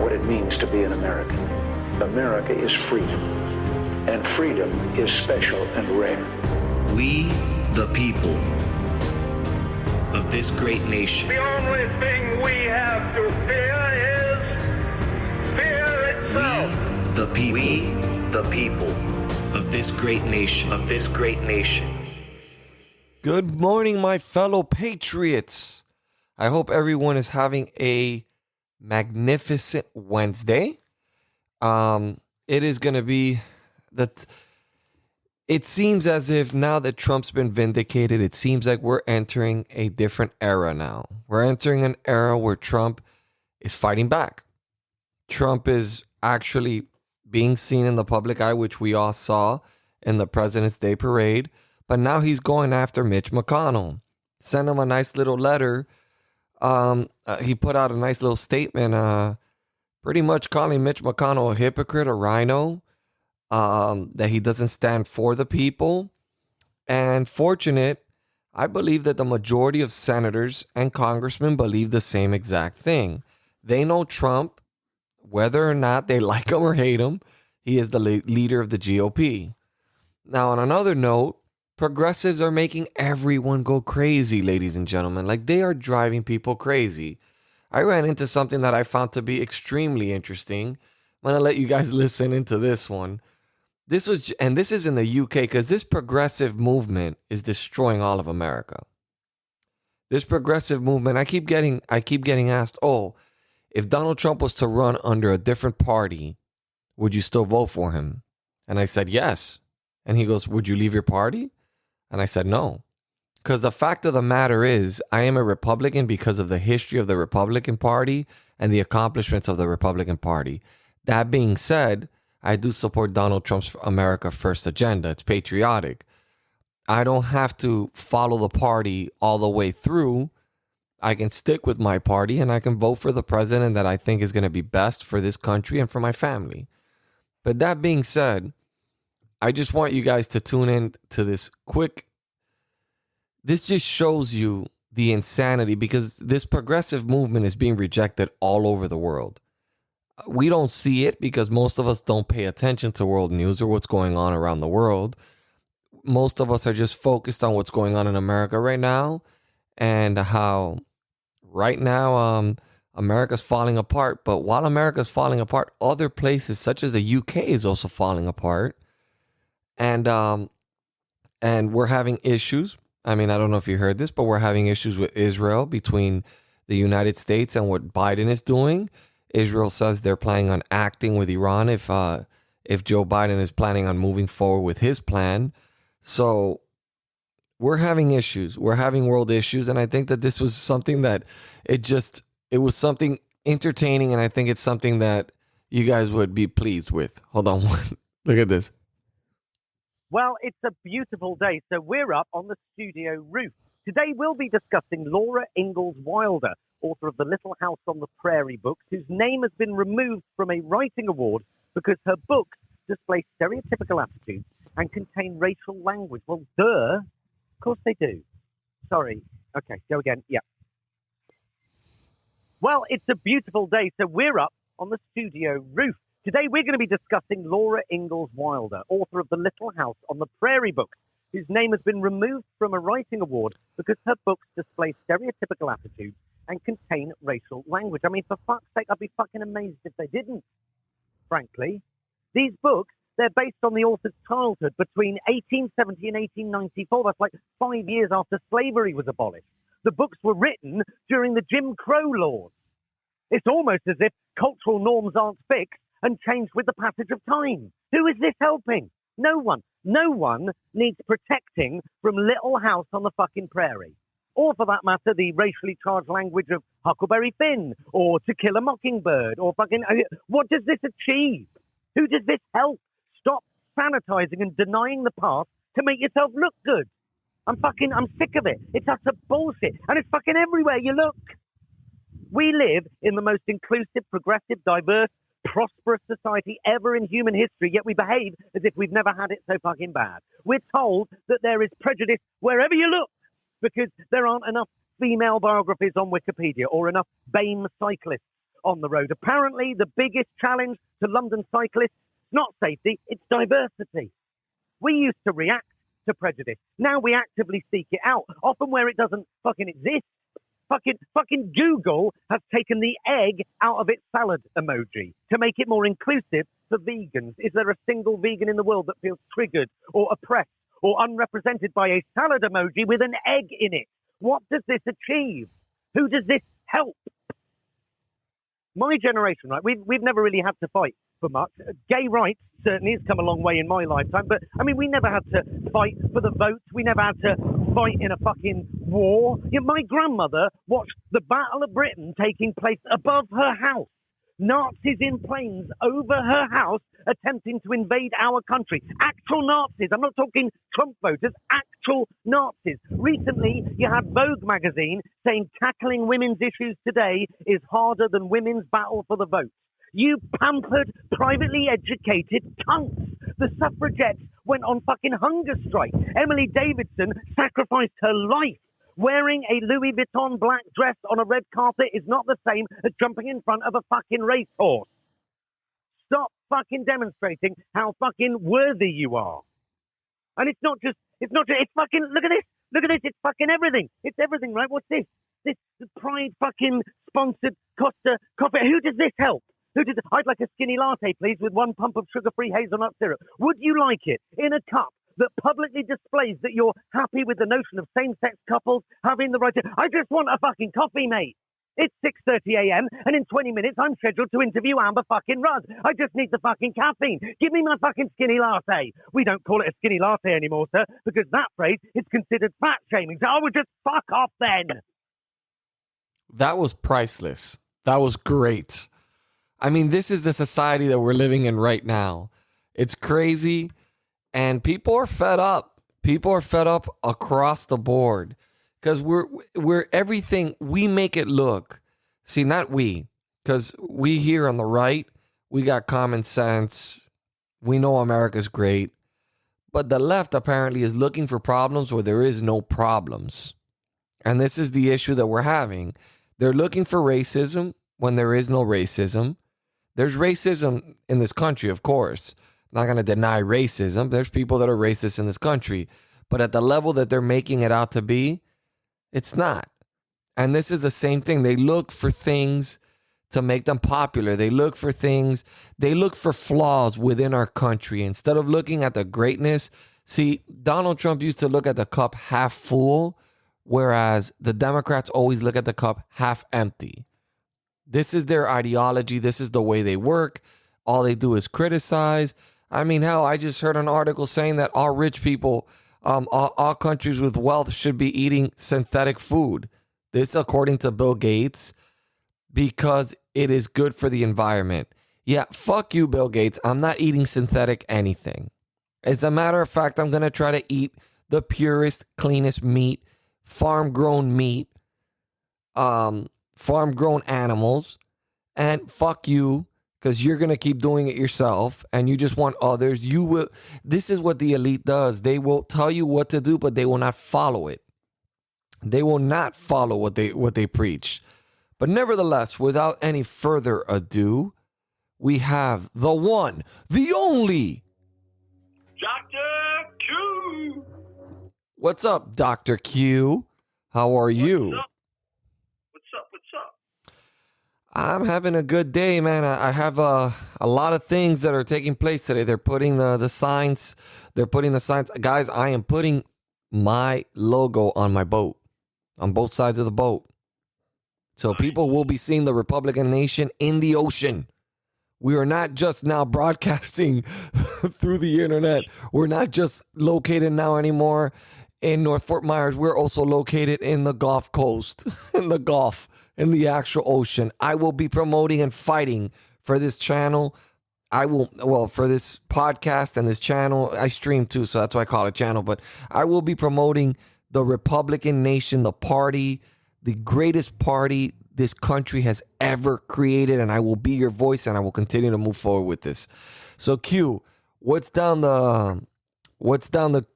what it means to be an American. America is freedom, and freedom is special and rare. We, the people of this great nation. The only thing we have to fear is fear itself. We, the people of this great nation. Good morning, my fellow patriots. I hope everyone is having a magnificent Wednesday. It is going to be that. It seems as if now that Trump's been vindicated, it seems like we're entering a different era now. We're entering an era where Trump is fighting back. Trump is actually being seen in the public eye, which we all saw in the President's Day parade. But now he's going after Mitch McConnell. Sent him a nice little letter. He put out a nice little statement, pretty much calling Mitch McConnell a hypocrite, a rhino. That he doesn't stand for the people. And fortunate, I believe that the majority of senators and congressmen believe the same exact thing. They know Trump, whether or not they like him or hate him, he is the leader of the GOP. Now, on another note, progressives are making everyone go crazy, ladies and gentlemen. Like, they are driving people crazy. I ran into something that I found to be extremely interesting. I'm going to let you guys listen into this one. This is in the UK because this progressive movement is destroying all of America. This progressive movement, I keep getting asked, oh, if Donald Trump was to run under a different party, would you still vote for him? And I said, yes. And he goes, would you leave your party? And I said, no. Because the fact of the matter is, I am a Republican because of the history of the Republican Party and the accomplishments of the Republican Party. That being said, I do support Donald Trump's America First agenda. It's patriotic. I don't have to follow the party all the way through. I can stick with my party and I can vote for the president that I think is going to be best for this country and for my family. But that being said, I just want you guys to tune in to this quick. This just shows you the insanity because this progressive movement is being rejected all over the world. We don't see it because most of us don't pay attention to world news or what's going on around the world. Most of us are just focused on what's going on in America right now and how right now America's falling apart. But while America's falling apart, other places such as the UK is also falling apart. And we're having issues. I mean, I don't know if you heard this, but we're having issues with Israel between the United States and what Biden is doing. Israel says they're planning on acting with Iran if Joe Biden is planning on moving forward with his plan. So we're having issues. We're having world issues. And I think that this was something that it was something entertaining. And I think it's something that you guys would be pleased with. Hold on. Look at this. Well, it's a beautiful day, so we're up on the studio roof. Today we'll be discussing Laura Ingalls Wilder, author of The Little House on the Prairie books, whose name has been removed from a writing award because her books display stereotypical attitudes and contain racial language. Well, duh. Of course they do. Sorry. Okay, go again. Yeah. Well, it's a beautiful day, so we're up on the studio roof. Today we're going to be discussing Laura Ingalls Wilder, author of The Little House on the Prairie books, whose name has been removed from a writing award because her books display stereotypical attitudes and contain racial language. I mean, for fuck's sake, I'd be fucking amazed if they didn't, frankly. These books, they're based on the author's childhood between 1870 and 1894. That's like 5 years after slavery was abolished. The books were written during the Jim Crow laws. It's almost as if cultural norms aren't fixed and changed with the passage of time. Who is this helping? No one. No one needs protecting from Little House on the fucking Prairie. Or, for that matter, the racially charged language of Huckleberry Finn, or To Kill a Mockingbird, or fucking... What does this achieve? Who does this help? Stop sanitizing and denying the past to make yourself look good. I'm sick of it. It's utter bullshit. And it's fucking everywhere you look. We live in the most inclusive, progressive, diverse, prosperous society ever in human history, yet we behave as if we've never had it so fucking bad. We're told that there is prejudice wherever you look because there aren't enough female biographies on Wikipedia or enough BAME cyclists on the road. Apparently, the biggest challenge to London cyclists is not safety, it's diversity. We used to react to prejudice. Now we actively seek it out, often where it doesn't fucking exist. Fucking Google has taken the egg out of its salad emoji to make it more inclusive for vegans. Is there a single vegan in the world that feels triggered or oppressed or unrepresented by a salad emoji with an egg in it? What does this achieve? Who does this help? My generation, right? We've never really had to fight for much. Gay rights certainly has come a long way in my lifetime, but I mean, we never had to fight for the vote. We never had to fight in a fucking war. Yeah, my grandmother watched the Battle of Britain taking place above her house. Nazis in planes over her house attempting to invade our country. Actual Nazis. I'm not talking Trump voters, actual Nazis. Recently, you had Vogue magazine saying tackling women's issues today is harder than women's battle for the vote. You pampered, privately educated cunts. The suffragettes went on fucking hunger strike. Emily Davidson sacrificed her life. Wearing a Louis Vuitton black dress on a red carpet is not the same as jumping in front of a fucking racehorse. Stop fucking demonstrating how fucking worthy you are. And it's fucking, look at this, it's fucking everything. It's everything, right? What's this? This Pride fucking sponsored Costa coffee. Who does this help? I'd like a skinny latte, please, with 1 pump of sugar-free hazelnut syrup. Would you like it in a cup that publicly displays that you're happy with the notion of same-sex couples having the right to... I just want a fucking coffee, mate. It's 6:30 a.m. and in 20 minutes I'm scheduled to interview Amber fucking Rudd. I just need the fucking caffeine. Give me my fucking skinny latte. We don't call it a skinny latte anymore, sir, because that phrase is considered fat-shaming. So I would just fuck off then. That was priceless. That was great. I mean, this is the society that we're living in right now. It's crazy, and people are fed up. People are fed up across the board because we're everything. We make it look. See, not we, because we here on the right, we got common sense. We know America's great, but the left apparently is looking for problems where there is no problems, and this is the issue that we're having. They're looking for racism when there is no racism. There's racism in this country, of course. I'm not going to deny racism. There's people that are racist in this country. But at the level that they're making it out to be, it's not. And this is the same thing. They look for things to make them popular. They look for things. They look for flaws within our country. Instead of looking at the greatness. See, Donald Trump used to look at the cup half full, whereas the Democrats always look at the cup half empty. This is their ideology. This is the way they work. All they do is criticize. I mean, hell, I just heard an article saying that all rich people, all countries with wealth should be eating synthetic food. This, according to Bill Gates, because it is good for the environment. Yeah, fuck you, Bill Gates. I'm not eating synthetic anything. As a matter of fact, I'm going to try to eat the purest, cleanest meat, farm-grown meat, farm-grown animals, and fuck you, because you're going to keep doing it yourself, and you just want others. You will. This is what the elite does. They will tell you what to do, but they will not follow it. They will not follow what they preach. But nevertheless, without any further ado, we have the one, the only, Dr. Q. What's up, Dr. Q? How are you? What's up? I'm having a good day, man. I have a lot of things that are taking place today. They're putting the signs. They're putting the signs. Guys, I am putting my logo on my boat, on both sides of the boat. So people will be seeing the Republican Nation in the ocean. We are not just now broadcasting through the internet. We're not just located now anymore in North Fort Myers. We're also located in the Gulf Coast, in the Gulf, in the actual ocean. I will be promoting and fighting for this channel. For this podcast and this channel. I stream too, so that's why I call it channel. But I will be promoting the Republican Nation, the party, the greatest party this country has ever created, and I will be your voice, and I will continue to move forward with this. So Q, what's down the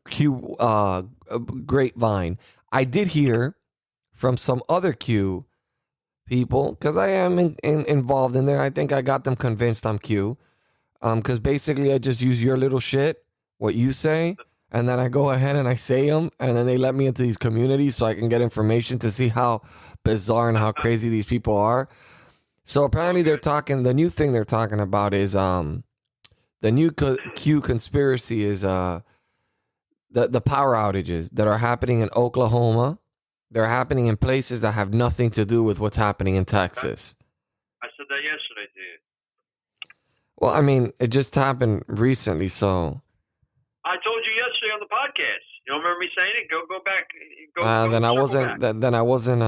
Q grapevine? I did hear from some other Q people, because I am involved in there. I think I got them convinced I'm Q. Because basically I just use your little shit, what you say, and then I go ahead and I say them, and then they let me into these communities so I can get information to see how bizarre and how crazy these people are. So apparently the new thing they're talking about is the new Q conspiracy is the power outages that are happening in Oklahoma. They're happening in places that have nothing to do with what's happening in Texas. I said that yesterday to you. Well, I mean, it just happened recently, so. I told you yesterday on the podcast. You don't remember me saying it? Go back. Then I circle wasn't. back. Then I wasn't.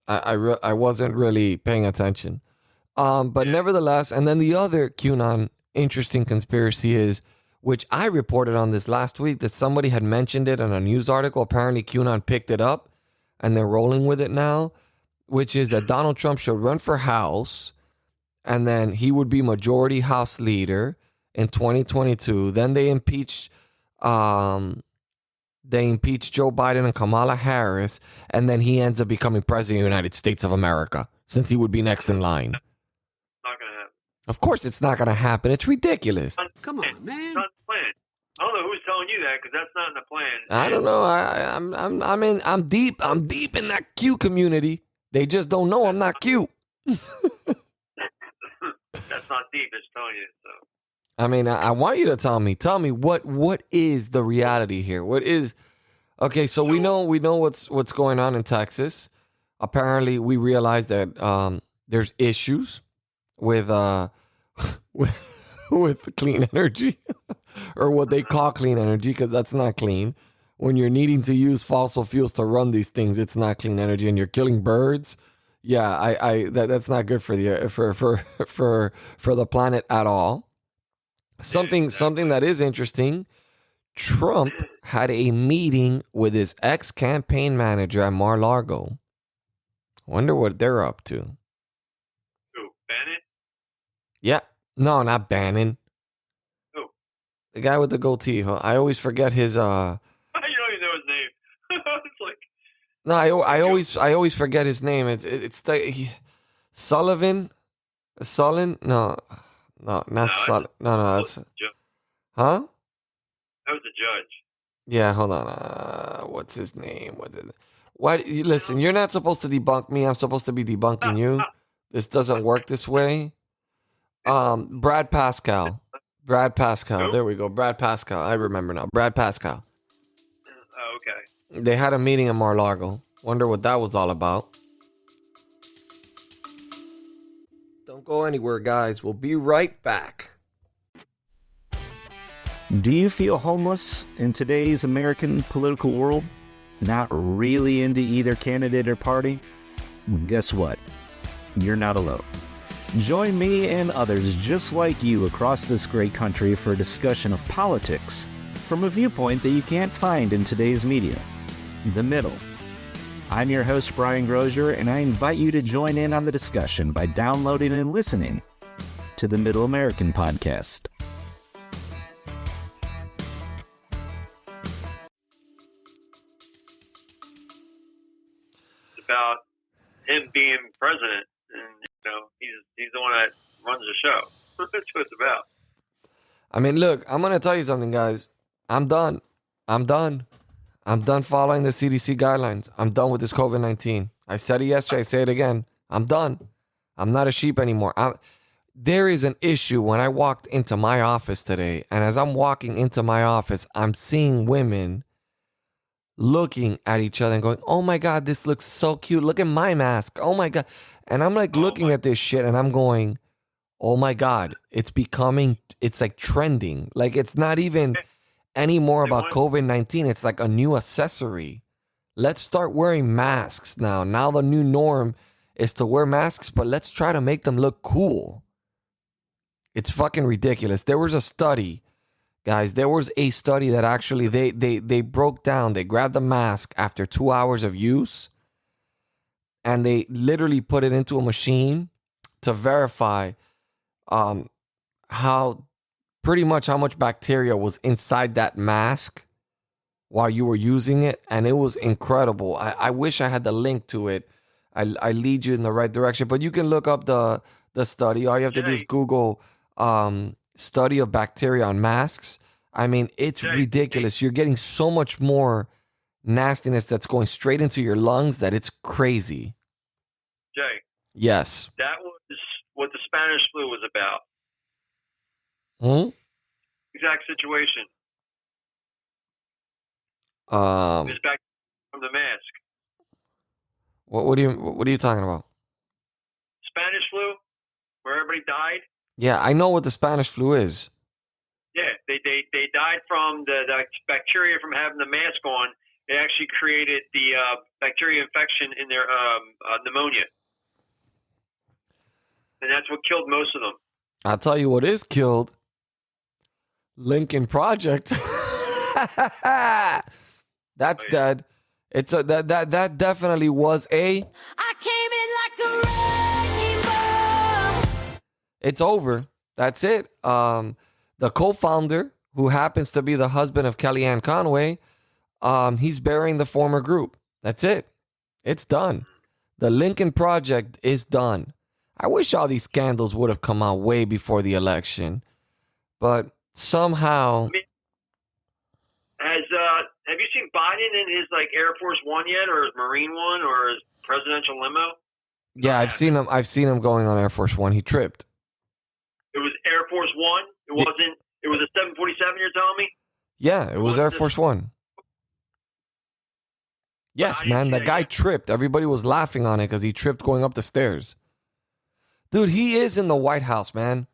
I wasn't really paying attention. But nevertheless, and then the other QAnon interesting conspiracy is, which I reported on this last week, that somebody had mentioned it in a news article. Apparently, QAnon picked it up, and they're rolling with it now, which is that Donald Trump should run for House, and then he would be majority House leader in 2022. Then they impeached Joe Biden and Kamala Harris, and then he ends up becoming president of the United States of America, since he would be next in line. Not going to happen. Of course it's not going to happen. It's ridiculous. Come on, man. It's not the plan. I don't know who's telling you that, because that's not in the plan. I don't know. I'm deep in that Q community. They just don't know I'm not Q. That's not deep. It's telling you. So. I mean, I want you to tell me what is the reality here? What is okay? So we know what's going on in Texas. Apparently, we realize that there's issues with with clean energy, or what they call clean energy, because that's not clean. When you're needing to use fossil fuels to run these things, it's not clean energy, and you're killing birds. Yeah, that's not good for the for the planet at all. Something that is interesting. Trump had a meeting with his ex-campaign manager at Mar-a-Lago. Wonder what they're up to. Who? Bennett? Yeah. No, not Bannon. Who? The guy with the goatee. Huh? I always forget his. You don't even know his name. It's like. No, I always forget his name. It's Sullivan. Sullen? No, not Sullivan. No, that's. Huh? That was the judge. Yeah, hold on. What's his name? Listen, you're not supposed to debunk me. I'm supposed to be debunking you. This doesn't work this way. Brad Pascal. There we go. Brad Pascal. I remember now. Brad Pascal. Oh, okay. They had a meeting in Mar-a-Lago. Wonder what that was all about. Don't go anywhere, guys. We'll be right back. Do you feel homeless in today's American political world? Not really into either candidate or party? Well, guess what? You're not alone. Join me and others just like you across this great country for a discussion of politics from a viewpoint that you can't find in today's media. The Middle. I'm your host, Brian Grozier, and I invite you to join in on the discussion by downloading and listening to the Middle American Podcast. About him being president, and he's the one that runs the show. That's what it's about. I mean, look, I'm gonna tell you something, guys. I'm done following the CDC guidelines. I'm done with this COVID-19. I said it yesterday. I say it again. I'm done. I'm not a sheep anymore. There is an issue when I walked into my office today, and as I'm walking into my office, I'm seeing women looking at each other and going, oh my God, this looks so cute. Look at my mask. Oh my God. And I'm like looking at this shit and I'm going, oh my God, it's like trending. Like it's not even anymore about COVID-19. It's like a new accessory. Let's start wearing masks now. Now the new norm is to wear masks, but let's try to make them look cool. It's fucking ridiculous. There was a study. Guys, there was a study that actually they broke down. They grabbed the mask after 2 hours of use, and they literally put it into a machine to verify how much bacteria was inside that mask while you were using it, and it was incredible. I wish I had the link to it, I lead you in the right direction. But you can look up the study. All you have to do is Google study of bacteria on masks. I mean, it's ridiculous. You're getting so much more nastiness that's going straight into your lungs that it's crazy. Jay. Yes. That was what the Spanish flu was about. Exact situation. It was back from the mask. What are you talking about? Spanish flu, where everybody died. Yeah, I know what the Spanish flu is. Yeah, they died from the bacteria from having the mask on. It actually created the bacteria infection in their pneumonia. And that's what killed most of them. I'll tell you what is killed. Lincoln Project. That's dead. It's a that definitely was a. I came in like a wrecking ball. It's over. That's it. The co-founder, who happens to be the husband of Kellyanne Conway, he's burying the former group. That's it. It's done. The Lincoln Project is done. I wish all these scandals would have come out way before the election, but somehow. Have you seen Biden in his Air Force One yet, or his Marine One, or his presidential limo? Yeah, I've seen him. I've seen him going on Air Force One. He tripped. It was Air Force One. It wasn't. It was a 747. You're telling me? Yeah, it was Air Force One. Yes, man. The guy tripped. Everybody was laughing on it because he tripped going up the stairs. Dude, he is in the White House, man.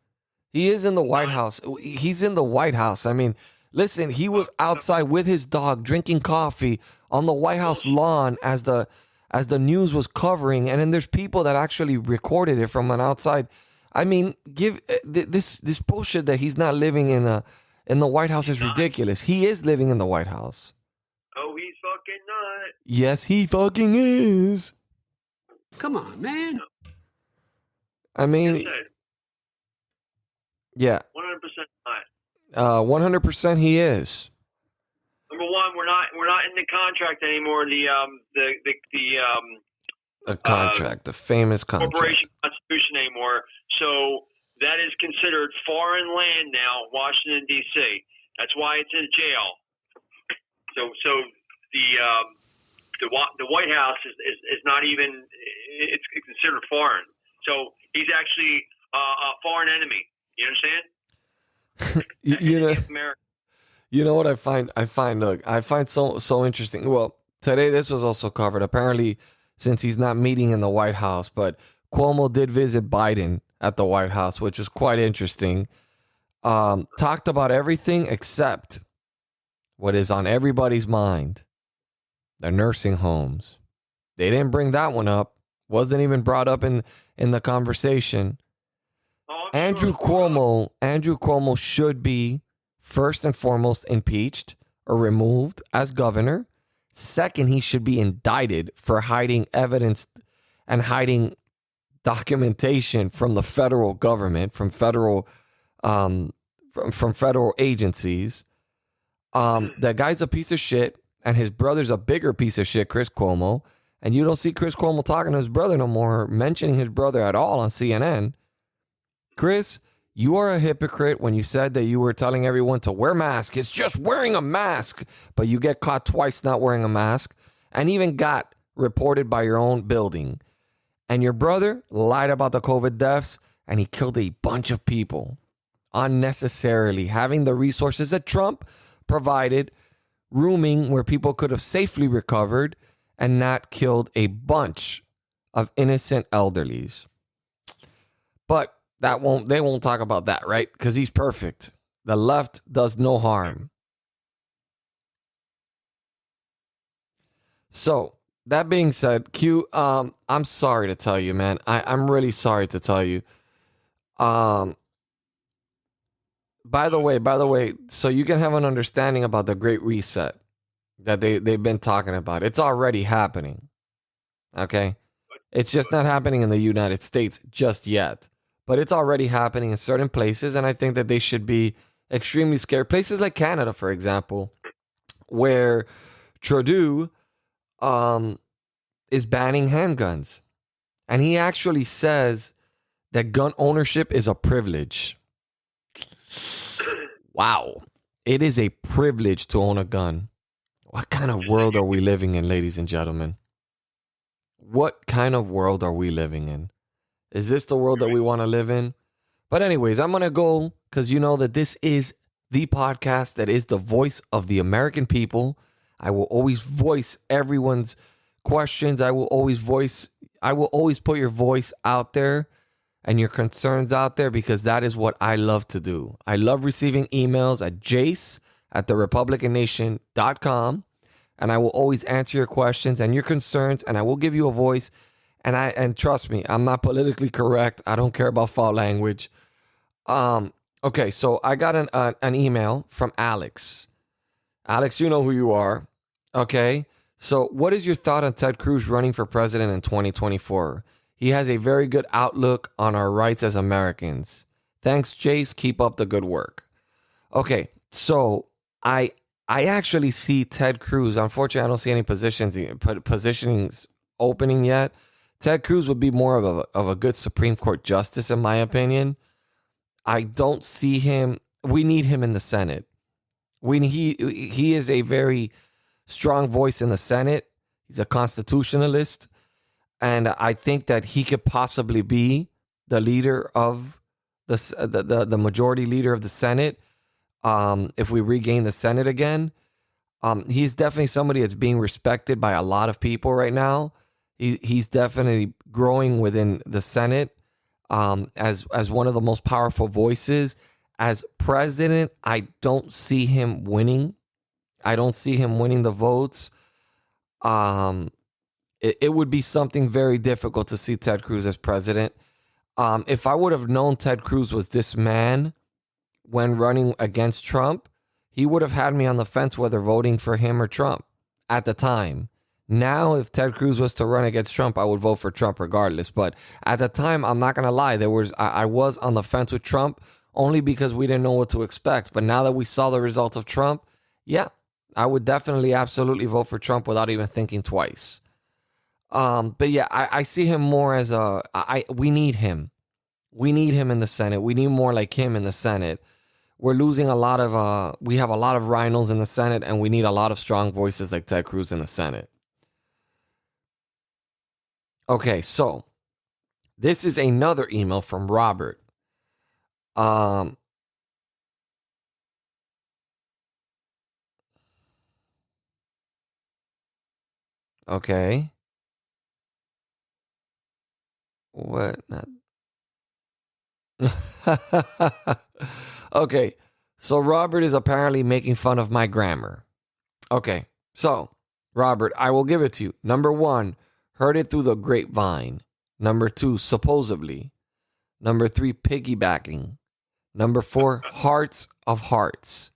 He is in the White House. He's in the White House. I mean, listen, he was outside with his dog drinking coffee on the White House lawn as the news was covering, and then there's people that actually recorded it from an outside. I mean, give this bullshit that he's not living in the White House is ridiculous. He is living in the White House. Oh, he's fucking not. Yes, he fucking is. Come on, man. I mean, yeah. 100% not. 100% he is. Number one, we're not in the contract anymore. The contract, the famous contract. Corporation Constitution anymore. So that is considered foreign land now, Washington D.C. That's why it's in jail. So the White House is not even, it's considered foreign. So he's actually a foreign enemy. You understand? You know what I find so interesting. Well, today this was also covered. Apparently, since he's not meeting in the White House, but Cuomo did visit Biden at the White House, which was quite interesting. Talked about everything except what is on everybody's mind: the nursing homes. They didn't bring that one up. Wasn't even brought up in the conversation. Andrew Cuomo should be first and foremost impeached or removed as governor. Second, he should be indicted for hiding evidence and hiding documentation from the federal government, from federal agencies. That guy's a piece of shit, and his brother's a bigger piece of shit, Chris Cuomo. And you don't see Chris Cuomo talking to his brother no more, or mentioning his brother at all on CNN. Chris, you are a hypocrite when you said that you were telling everyone to wear masks. It's just wearing a mask. But you get caught twice not wearing a mask, and even got reported by your own building. And your brother lied about the COVID deaths, and he killed a bunch of people unnecessarily, having the resources that Trump provided, rooming where people could have safely recovered and not killed a bunch of innocent elderlies. But they won't talk about that, right? Because he's perfect. The left does no harm. So, that being said, Q, I'm sorry to tell you, man. I'm really sorry to tell you. By the way, so you can have an understanding about the Great Reset that they've been talking about. It's already happening. Okay? It's just not happening in the United States just yet. But it's already happening in certain places, and I think that they should be extremely scared. Places like Canada, for example, where Trudeau is banning handguns. And he actually says that gun ownership is a privilege. Wow. It is a privilege to own a gun. What kind of world are we living in, ladies and gentlemen? What kind of world are we living in? Is this the world that we want to live in? But anyways, I'm going to go because you know that this is the podcast that is the voice of the American people. I will always voice everyone's questions. I will always put your voice out there and your concerns out there because that is what I love to do. I love receiving emails at jase@therepublicannation.com, and I will always answer your questions and your concerns, and I will give you a voice. And trust me, I'm not politically correct. I don't care about foul language. Okay, so I got an email from Alex. Alex, you know who you are. Okay, so what is your thought on Ted Cruz running for president in 2024? He has a very good outlook on our rights as Americans. Thanks, Jase. Keep up the good work. Okay, so I actually see Ted Cruz. Unfortunately, I don't see any positionings opening yet. Ted Cruz would be more of a good Supreme Court justice, in my opinion. I don't see him. We need him in the Senate. He is a very strong voice in the Senate. He's a constitutionalist. And I think that he could possibly be the leader of the majority leader of the Senate if we regain the Senate again. He's definitely somebody that's being respected by a lot of people right now. He's definitely growing within the Senate as one of the most powerful voices. As president, I don't see him winning. I don't see him winning the votes. It would be something very difficult to see Ted Cruz as president. If I would have known Ted Cruz was this man when running against Trump, he would have had me on the fence whether voting for him or Trump at the time. Now, if Ted Cruz was to run against Trump, I would vote for Trump regardless. But at the time, I'm not going to lie, I was on the fence with Trump only because we didn't know what to expect. But now that we saw the results of Trump, yeah, I would definitely, absolutely vote for Trump without even thinking twice. But yeah, I see him more as we need him. We need him in the Senate. We need more like him in the Senate. We're losing we have a lot of rhinos in the Senate, and we need a lot of strong voices like Ted Cruz in the Senate. Okay, so this is another email from Robert. Okay. What? Okay, so Robert is apparently making fun of my grammar. Okay, so Robert, I will give it to you. Number 1, heard it through the grapevine. Number 2, supposedly. Number 3, piggybacking. Number 4, hearts of hearts.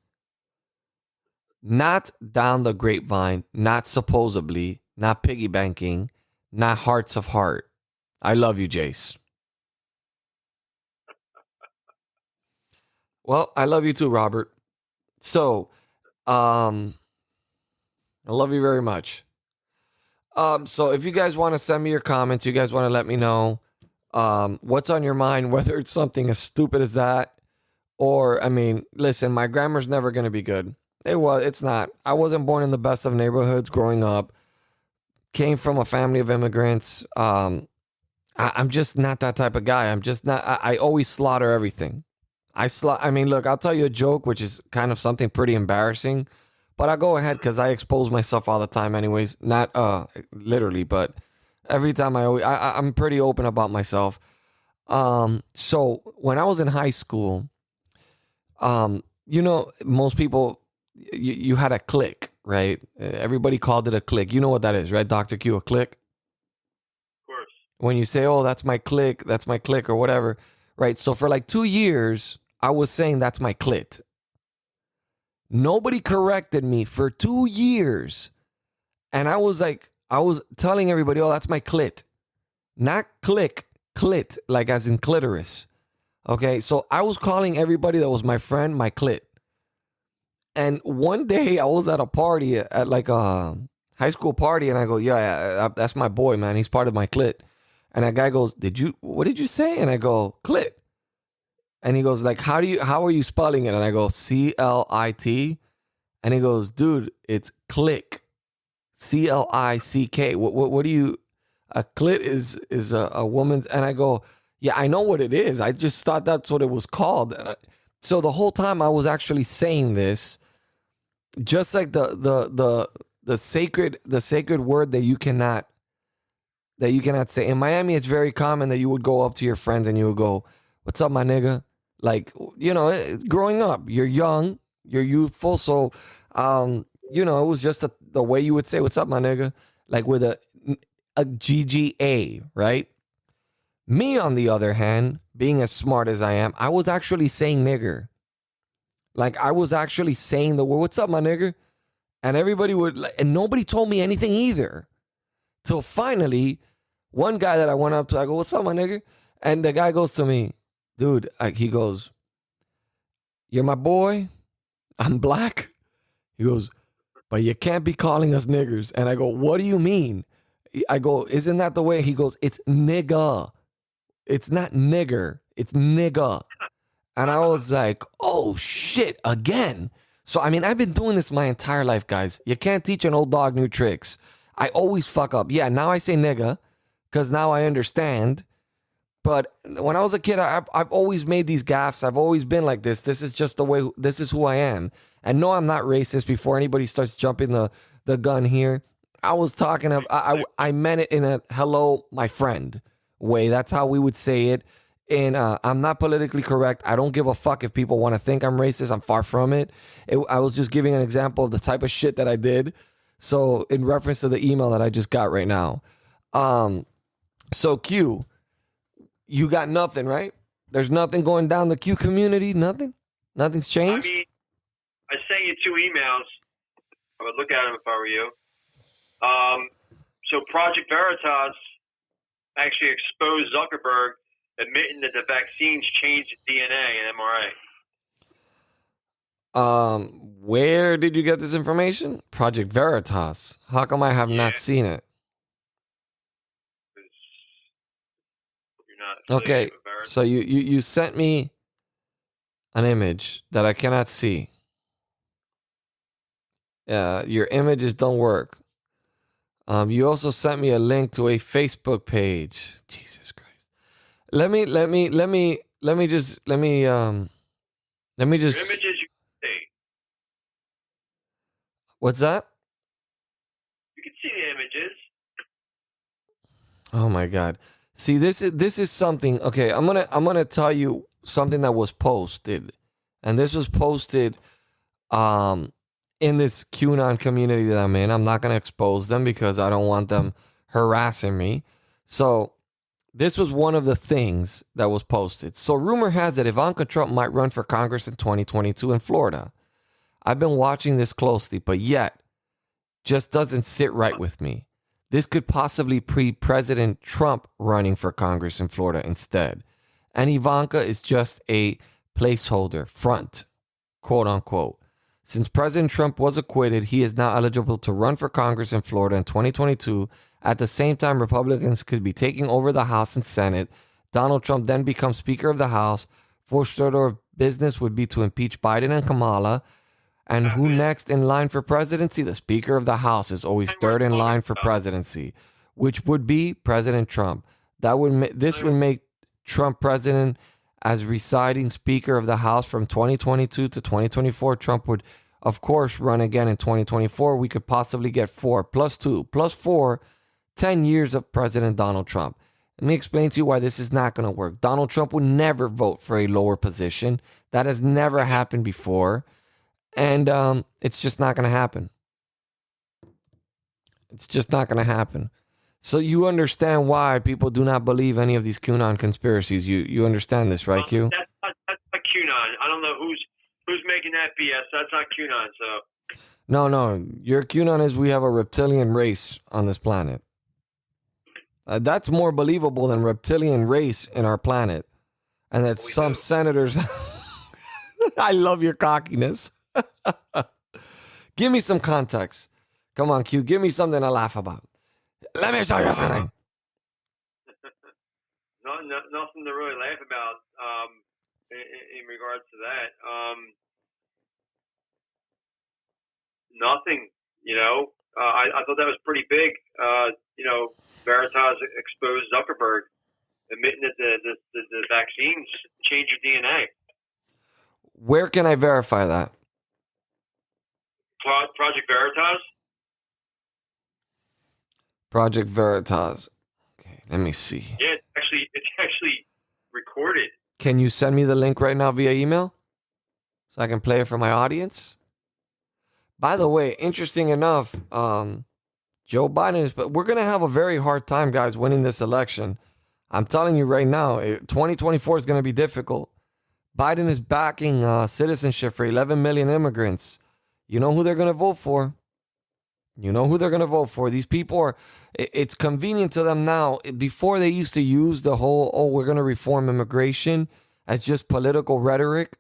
Not down the grapevine, not supposedly, not piggybacking, not hearts of heart. I love you, Jase. Well, I love you too, Robert. So, I love you very much. So if you guys want to send me your comments, you guys want to let me know what's on your mind, whether it's something as stupid as that, or, I mean, listen, my grammar's never going to be good. It's not. I wasn't born in the best of neighborhoods growing up. Came from a family of immigrants. I'm just not that type of guy. I'm just not. I always slaughter everything. I mean, look, I'll tell you a joke, which is kind of something pretty embarrassing, but I'll go ahead because I expose myself all the time anyways. Not literally, but every time I'm pretty open about myself. So when I was in high school, most people, you had a clique, right? Everybody called it a clique. You know what that is, right, Dr. Q, a clique? Of course. When you say, oh, that's my clique, or whatever, right? So for like 2 years, I was saying that's my clit. Nobody corrected me for 2 years. And I was telling everybody, oh, that's my clit. Not click, clit, like as in clitoris. Okay, so I was calling everybody that was my friend my clit. And one day I was at a party, at like a high school party, and I go, yeah, that's my boy, man. He's part of my clit. And that guy goes, what did you say? And I go, clit. And he goes, like, how are you spelling it? And I go, CLIT. And he goes, dude, it's click. CLICK. What do you, a clit is a woman's, and I go, yeah, I know what it is. I just thought that's what it was called. So the whole time I was actually saying this, just like the sacred word that you cannot say. In Miami, it's very common that you would go up to your friends and you would go, what's up, my nigga? Like, growing up, you're young, you're youthful. So, it was just the way you would say, what's up, my nigga? Like with a GGA, right? Me, on the other hand, being as smart as I am, I was actually saying nigger. Like, I was actually saying the word, what's up, my nigger? And everybody would, and nobody told me anything either. Till finally, one guy that I went up to, I go, what's up, my nigger? And the guy goes to me, dude, he goes, you're my boy. I'm black. He goes, but you can't be calling us niggers. And I go, what do you mean? I go, isn't that the way? He goes, it's nigga. It's not nigger. It's nigga. And I was like, oh, shit, again. So, I mean, I've been doing this my entire life, guys. You can't teach an old dog new tricks. I always fuck up. Yeah, now I say nigga because now I understand. But when I was a kid, I've always made these gaffes. I've always been like this. This is just the way, this is who I am. And no, I'm not racist before anybody starts jumping the gun here. I was talking, I meant it in a hello, my friend way. That's how we would say it. And I'm not politically correct. I don't give a fuck if people want to think I'm racist. I'm far from it. I was just giving an example of the type of shit that I did. So in reference to the email that I just got right now. So Q, you got nothing, right? There's nothing going down the Q community? Nothing? Nothing's changed? I mean, I sent you 2 emails. I would look at them if I were you. So Project Veritas actually exposed Zuckerberg admitting that the vaccines changed DNA and mRNA. Where did you get this information? Project Veritas. How come I have not seen it? You're not Okay, with Veritas. so you sent me an image that I cannot see. Your images don't work. You also sent me a link to a Facebook page. Jesus Christ. Let me just Your images you can see. What's that? You can see the images. Oh my God. See, this is something. Okay, I'm gonna tell you something that was posted. And this was posted in this QAnon community that I'm in. I'm not gonna expose them because I don't want them harassing me. So this was one of the things that was posted. So rumor has it Ivanka Trump might run for Congress in 2022 in Florida. I've been watching this closely, but yet just doesn't sit right with me. This could possibly pre-President Trump running for Congress in Florida instead. And Ivanka is just a placeholder, front, quote unquote. Since President Trump was acquitted, he is now eligible to run for Congress in Florida in 2022. At the same time, Republicans could be taking over the House and Senate. Donald Trump then becomes Speaker of the House. First order of business would be to impeach Biden and Kamala. And who next in line for presidency? The Speaker of the House is always third in line for presidency, which would be President Trump. This would make Trump president as residing Speaker of the House from 2022 to 2024. Trump would, of course, run again in 2024. We could possibly get 4 plus 2 plus 4, 10 years of President Donald Trump. Let me explain to you why this is not going to work. Donald Trump would never vote for a lower position. That has never happened before. And it's just not going to happen. It's just not going to happen. So you understand why people do not believe any of these QAnon conspiracies. You understand this, right, Q? That's not QAnon. I don't know who's making that BS. That's not QAnon. So No. Your QAnon is we have a reptilian race on this planet. That's more believable than reptilian race in our planet. And that some senators... I love your cockiness. Give me some context. Come on, Q. Give me something to laugh about. Let me show you something. nothing to really laugh about in regards to that. Nothing. I thought that was pretty big. Veritas exposed Zuckerberg, admitting that the vaccines change your DNA. Where can I verify that? Project Veritas. Project Veritas. Okay, let me see. Yeah, it's actually recorded. Can you send me the link right now via email so I can play it for my audience? By the way, interesting enough, Joe Biden is, but we're going to have a very hard time, guys, winning this election. I'm telling you right now, 2024 is going to be difficult. Biden is backing citizenship for 11 million immigrants. You know who they're going to vote for. These people are, it's convenient to them now. Before they used to use the whole, we're going to reform immigration as just political rhetoric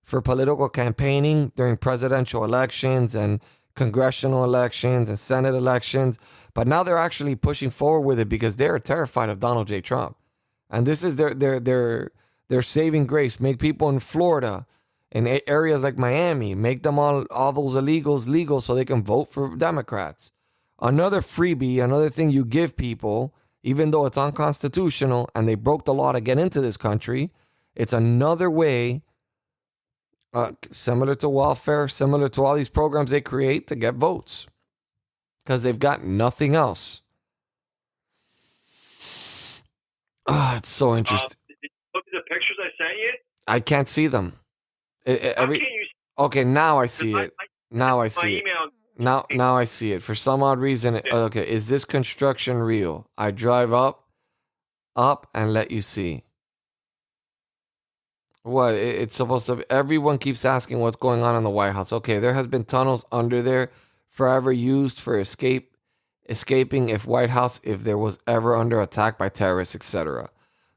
for political campaigning during presidential elections and congressional elections and Senate elections. But now they're actually pushing forward with it because they're terrified of Donald J. Trump. And this is their saving grace. Make people in Florida, in areas like Miami, make them all those illegals legal so they can vote for Democrats. Another freebie, another thing you give people, even though it's unconstitutional and they broke the law to get into this country, it's another way, similar to welfare, similar to all these programs they create to get votes because they've got nothing else. It's so interesting. Did you look at the pictures I sent you? I can't see them. Okay, now I see it. Now I see it. Now I see it. For some odd reason, okay, is this construction real? I drive up, and let you see. What? It's supposed to be, everyone keeps asking what's going on in the White House. Okay, there has been tunnels under there forever used for escaping if there was ever under attack by terrorists, etc.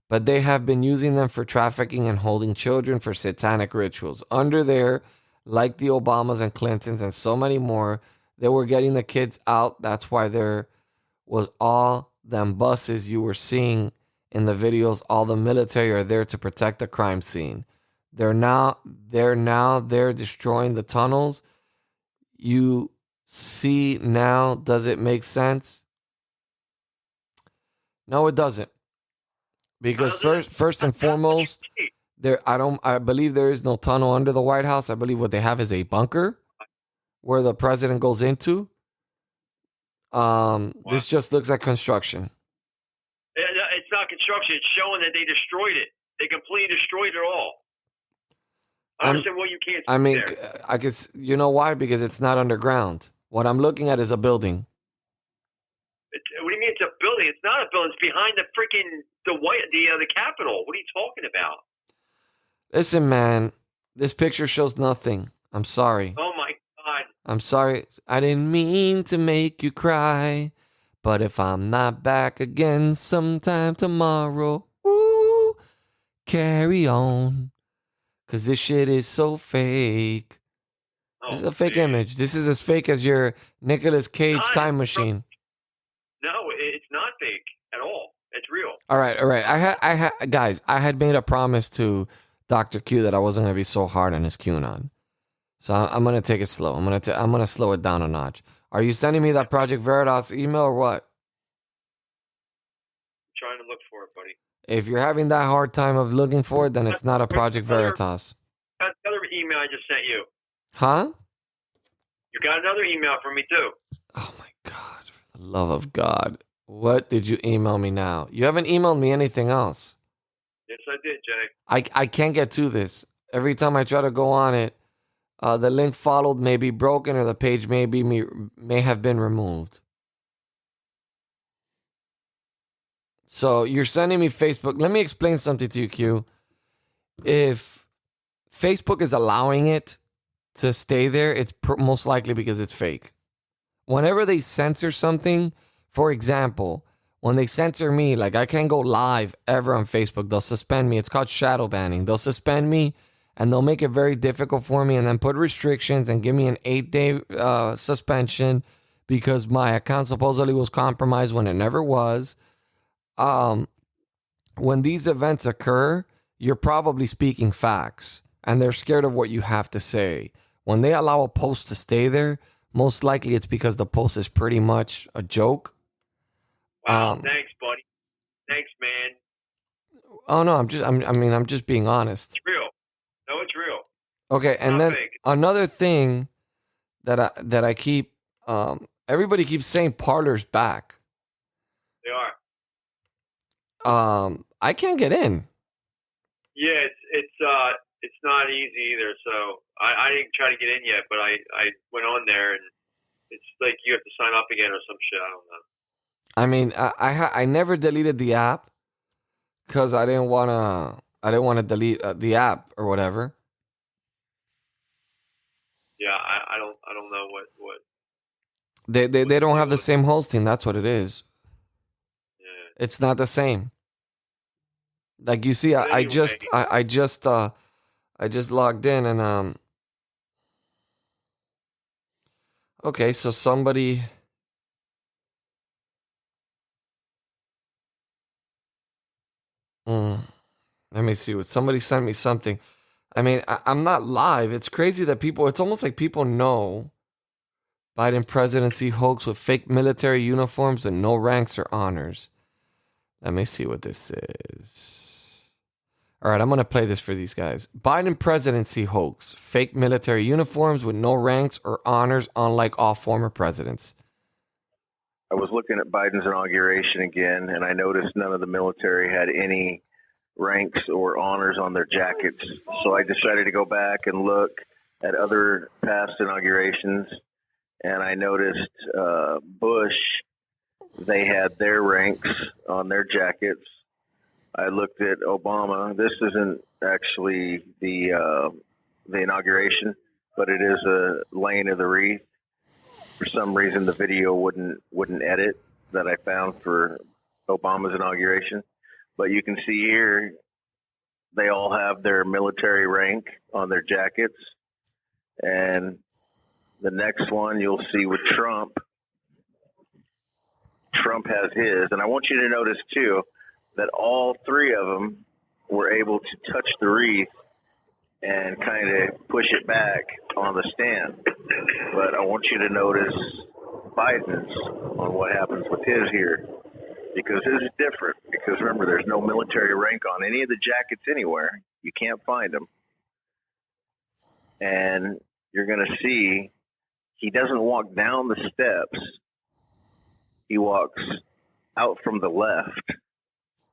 But they have been using them for trafficking and holding children for satanic rituals. Under there, like the Obamas and Clintons and so many more, they were getting the kids out. That's why there was all them buses you were seeing in the videos. All the military are there to protect the crime scene. They're destroying the tunnels. You see now, does it make sense? No, it doesn't. Because first and foremost, I believe there is no tunnel under the White House. I believe what they have is a bunker where the president goes into. This just looks like construction. It's not construction. It's showing that they destroyed it. They completely destroyed it all. I understand what you can't see there. I guess, you know why? Because it's not underground. What I'm looking at is a building. What do you mean it's a building? It's not a building. It's behind the Capitol. What are you talking about? Listen, man, this picture shows nothing. I'm sorry. Oh my God. I'm sorry. I didn't mean to make you cry, but if I'm not back again sometime tomorrow, ooh, carry on, because this shit is so fake. This is a fake image. This is as fake as your Nicolas Cage time machine. No, it's not fake at all. It's real. All right. Guys, I had made a promise to Dr. Q that I wasn't going to be so hard on his QAnon. So I'm going to take it slow. I'm going to slow it down a notch. Are you sending me that Project Veritas email or what? I'm trying to look for it, buddy. If you're having that hard time of looking for it, then it's not a Project Veritas. That's another email I just sent you. Huh? You got another email from me too. Oh my God, for the love of God. What did you email me now? You haven't emailed me anything else. Yes, I did, Jay. I can't get to this. Every time I try to go on it, the link followed may be broken or the page may have been removed. So you're sending me Facebook. Let me explain something to you, Q. If Facebook is allowing it to stay there, it's most likely because it's fake. Whenever they censor something, for example, when they censor me, like I can't go live ever on Facebook, they'll suspend me. It's called shadow banning. They'll suspend me and they'll make it very difficult for me and then put restrictions and give me an 8-day suspension because my account supposedly was compromised when it never was. when these events occur, you're probably speaking facts, and they're scared of what you have to say. When they allow a post to stay there, most likely it's because the post is pretty much a joke. Wow, thanks, buddy. Thanks, man. Oh no, I'm just being honest. It's real. No, it's real. Okay, and then fake. another thing that I keep everybody keeps saying Parler's back. They are. I can't get in. Yeah, it's not easy either. So I didn't try to get in yet, but I went on there, and it's like you have to sign up again or some shit. I don't know. I mean, I never deleted the app because I didn't wanna delete the app or whatever. Yeah, I don't know what. They don't have the same hosting. That's what it is. Yeah. It's not the same. Like you see, But I anyway. just logged in and okay, so somebody. Let me see what somebody sent me something. I mean, I'm not live. It's crazy that it's almost like people know Biden presidency hoax with fake military uniforms and no ranks or honors. Let me see what this is. All right, I'm going to play this for these guys. Biden presidency hoax, fake military uniforms with no ranks or honors, unlike all former presidents. I was looking at Biden's inauguration again, and I noticed none of the military had any ranks or honors on their jackets. So I decided to go back and look at other past inaugurations, and I noticed Bush, they had their ranks on their jackets. I looked at Obama. This isn't actually the inauguration, but it is a laying of the wreath. For some reason, the video wouldn't edit that I found for Obama's inauguration. But you can see here, they all have their military rank on their jackets. And the next one you'll see with Trump. Trump has his. And I want you to notice, too, that all three of them were able to touch the wreath and kind of push it back on the stand. But I want you to notice Biden's on what happens with his here, because his is different. Because remember, there's no military rank on any of the jackets anywhere. You can't find them. And you're going to see he doesn't walk down the steps. He walks out from the left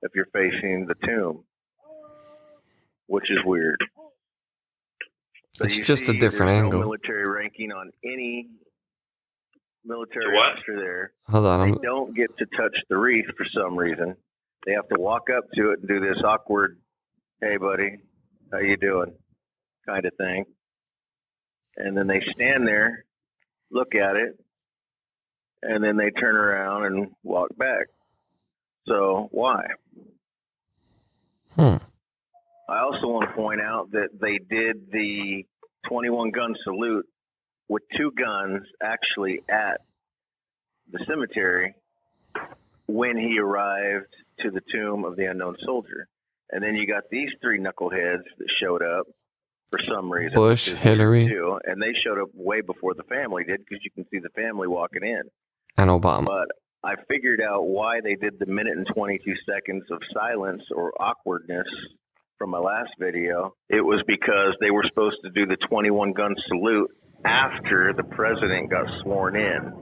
if you're facing the tomb, which is weird. So it's just a different angle. No military ranking on any military What? officer there. Hold on. They don't get to touch the wreath for some reason. They have to walk up to it and do this awkward, "Hey, buddy, how you doing?" kind of thing. And then they stand there, look at it, and then they turn around and walk back. So why? I also want to point out that they did the 21 gun salute with two guns actually at the cemetery when he arrived to the tomb of the unknown soldier. And then you got these three knuckleheads that showed up for some reason. Bush, Hillary, too, and they showed up way before the family did, because you can see the family walking in. and Obama. But I figured out why they did the minute and 22 seconds of silence or awkwardness from my last video. It was because they were supposed to do the 21 gun salute after the president got sworn in.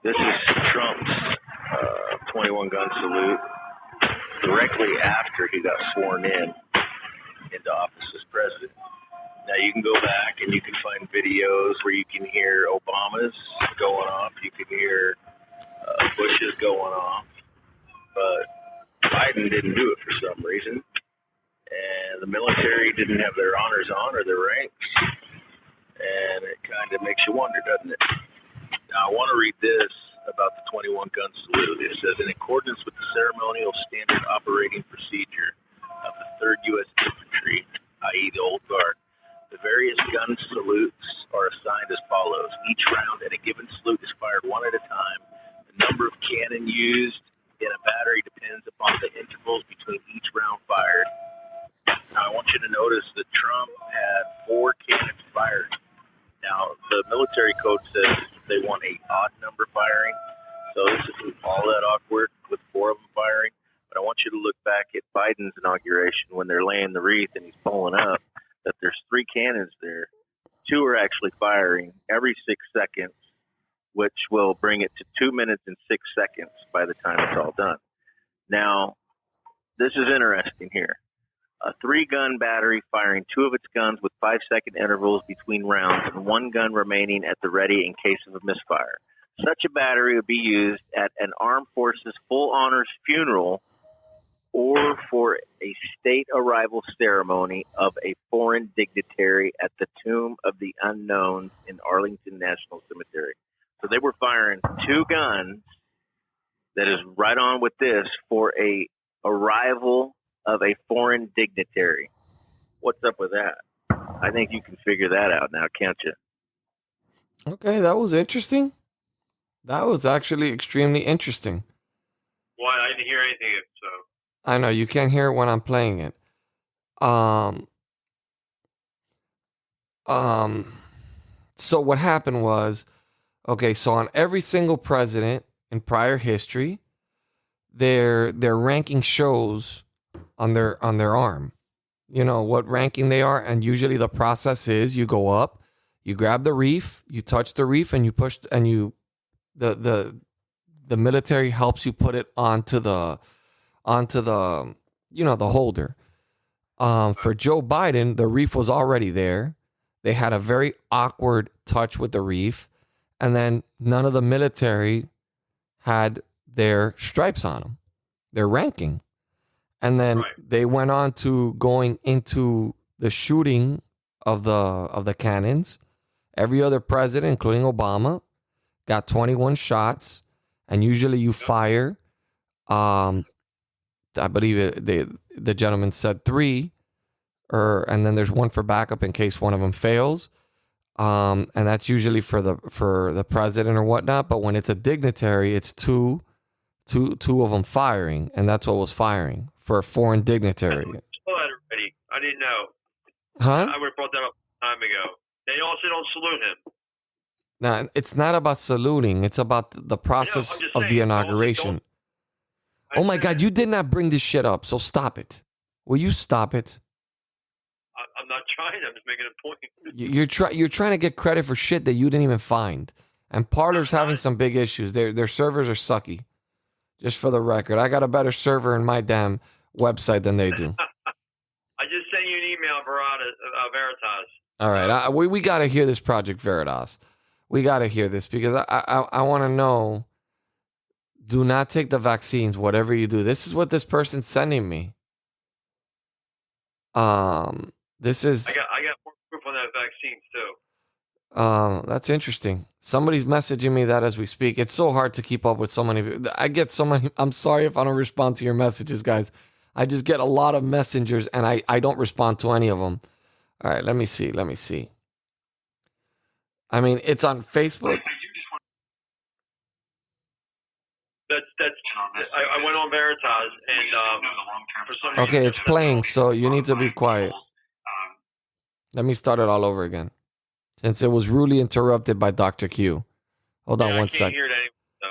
This is Trump's 21 gun salute directly after he got sworn in into office as president. Now you can go back and you can find videos where you can hear Obama's going off, you can hear Bush's going off, but Biden didn't do it for some reason. And the military didn't have their honors on or their ranks. And it kind of makes you wonder, doesn't it? Now, I want to read this about the 21 gun salute. It says, in accordance with the ceremonial standard operating procedure of the 3rd U.S. Infantry, i.e. the Old Guard, the various gun salutes are assigned as follows. Each round at a given salute is fired one at a time. The number of cannon used in a battery depends upon the intervals between you to notice that Trump had 4 cannons fired. Now, the military code says they want a odd number firing, so this isn't all that awkward with 4 of them firing. But I want you to look back at Biden's inauguration when they're laying the wreath and he's pulling up, that there's 3 cannons there. 2 are actually firing every 6 seconds, which will bring it to 2 minutes and 6 seconds by the time it's all done. Now, this is interesting here. A 3-gun battery firing 2 of its guns with 5-second intervals between rounds and 1 gun remaining at the ready in case of a misfire. Such a battery would be used at an armed forces full honors funeral or for a state arrival ceremony of a foreign dignitary at the Tomb of the Unknown in Arlington National Cemetery. So they were firing 2 guns that is right on with this for a arrival of a foreign dignitary. What's up with that? I think you can figure that out now, can't you? Okay, that was interesting. That was actually extremely interesting. Well, I didn't hear anything, so. I know you can't hear it when I'm playing it. So what happened was, okay, so on every single president in prior history, their ranking shows on their arm. You know what ranking they are, and usually the process is you go up, you grab the reef, you touch the reef, and you push, and you the military helps you put it onto the the holder. For Joe Biden, the reef was already there. They had a very awkward touch with the reef, and then none of the military had their stripes on them, their ranking. And then they went on to going into the shooting of the cannons. Every other president, including Obama, got 21 shots, and usually you fire. I believe the gentleman said 3, and then there's 1 for backup in case one of them fails. And that's usually for the president or whatnot. But when it's a dignitary, it's two of them firing, and that's what was firing for a foreign dignitary. I saw that already. I didn't know. Huh? I would have brought that up a time ago. They also don't salute him. Now, it's not about saluting. It's about the process of the inauguration. Oh my God, you did not bring this shit up, so stop it. Will you stop it? I'm not trying. I'm just making a point. You're trying to get credit for shit that you didn't even find. And Parler's having some big issues. Their servers are sucky. Just for the record, I got a better server in my damn website than they do. I just sent you an email, Veritas. All right, we got to hear this Project Veritas. We got to hear this because I want to know. Do not take the vaccines, whatever you do. This is what this person's sending me. This is. I got more proof on that vaccine too. That's interesting. Somebody's messaging me that as we speak. It's so hard to keep up with so many. I get so many. I'm sorry if I don't respond to your messages, guys. I just get a lot of messengers, and I don't respond to any of them. All right, let me see. I mean, it's on Facebook. I went on Veritas, and for some reason, Okay, it's playing, so you need to be quiet. Let me start it all over again, since it was rudely interrupted by Dr. Q. Hold on one second. I can't hear it anymore, so.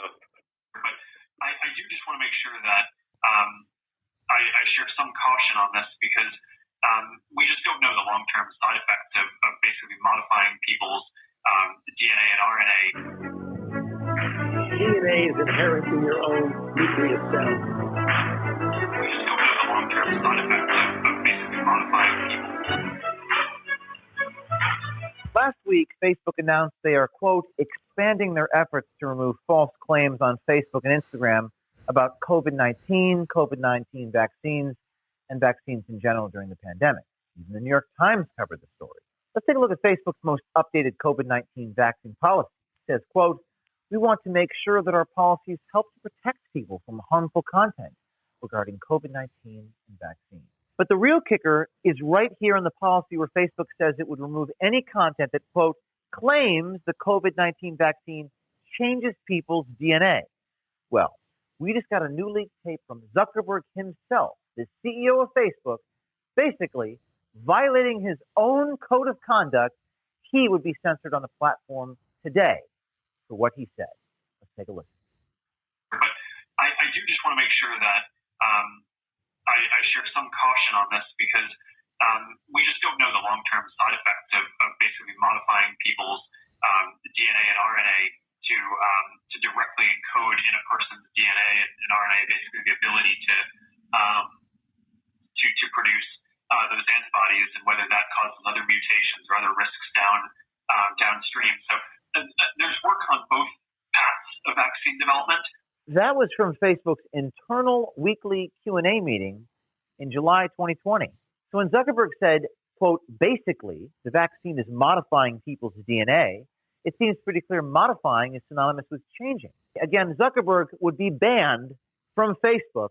I do just want to make sure that I share some caution on this because we just don't know the long-term side effects of basically modifying people's DNA and RNA. DNA is inherent in your own nucleus cell. We just don't know the long-term side effects of basically modifying people. Last week, Facebook announced they are, quote, expanding their efforts to remove false claims on Facebook and Instagram about COVID-19, COVID-19 vaccines, and vaccines in general during the pandemic. Even the New York Times covered the story. Let's take a look at Facebook's most updated COVID-19 vaccine policy. It says, quote, we want to make sure that our policies help to protect people from harmful content regarding COVID-19 and vaccines. But the real kicker is right here in the policy where Facebook says it would remove any content that, quote, claims the COVID-19 vaccine changes people's DNA. Well, we just got a new leaked tape from Zuckerberg himself, the CEO of Facebook, basically violating his own code of conduct, he would be censored on the platform today for what he said. Let's take a listen. But I do just want to make sure that I share some caution on this because we just don't know the long-term side effects of basically modifying people's DNA and RNA to directly encode in a person's DNA and RNA, basically the ability to produce those antibodies, and whether that causes other mutations or other risks downstream. So there's work on both paths of vaccine development. That was from Facebook's internal weekly Q&A meeting in July 2020. So when Zuckerberg said, quote, basically, the vaccine is modifying people's DNA, it seems pretty clear modifying is synonymous with changing. Again, Zuckerberg would be banned from Facebook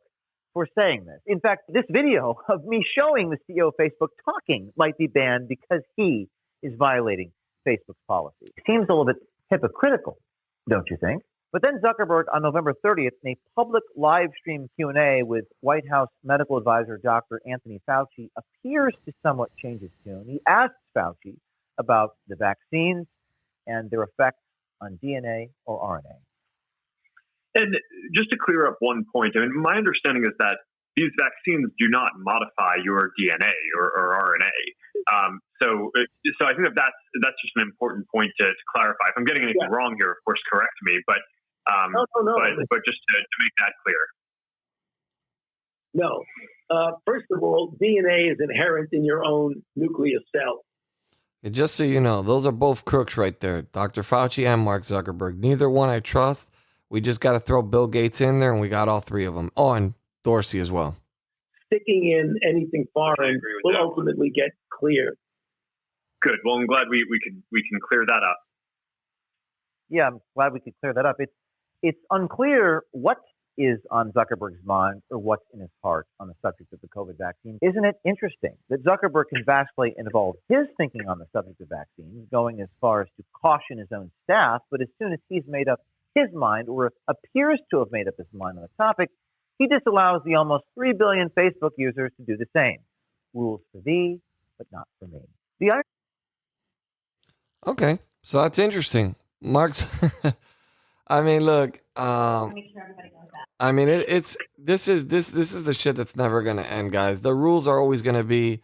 for saying this. In fact, this video of me showing the CEO of Facebook talking might be banned because he is violating Facebook's policy. It seems a little bit hypocritical, don't you think? But then Zuckerberg on November 30th in a public live stream Q&A with White House medical advisor Dr. Anthony Fauci appears to somewhat change his tune. He asks Fauci about the vaccines and their effects on DNA or RNA. And just to clear up one point, I mean, my understanding is that these vaccines do not modify your DNA or RNA. So I think that's just an important point to clarify. If I'm getting anything wrong here, of course, correct me. But No. but just to make that clear. No. First of all, DNA is inherent in your own nucleus cell. And just so you know, those are both crooks right there, Dr. Fauci and Mark Zuckerberg. Neither one I trust. We just got to throw Bill Gates in there, and we got all three of them. Oh, and Dorsey as well. Sticking in anything foreign will ultimately get clear. Good. Well, I'm glad we can clear that up. Yeah, I'm glad we could clear that up. It's unclear what is on Zuckerberg's mind or what's in his heart on the subject of the COVID vaccine. Isn't it interesting that Zuckerberg can vastly involve his thinking on the subject of vaccines, going as far as to caution his own staff, but as soon as he's made up his mind or appears to have made up his mind on the topic, he disallows the almost 3 billion Facebook users to do the same. Rules for thee, but not for me. Okay, so that's interesting. Mark's, I mean, look, I mean, this is the shit that's never gonna end, guys. The rules are always gonna be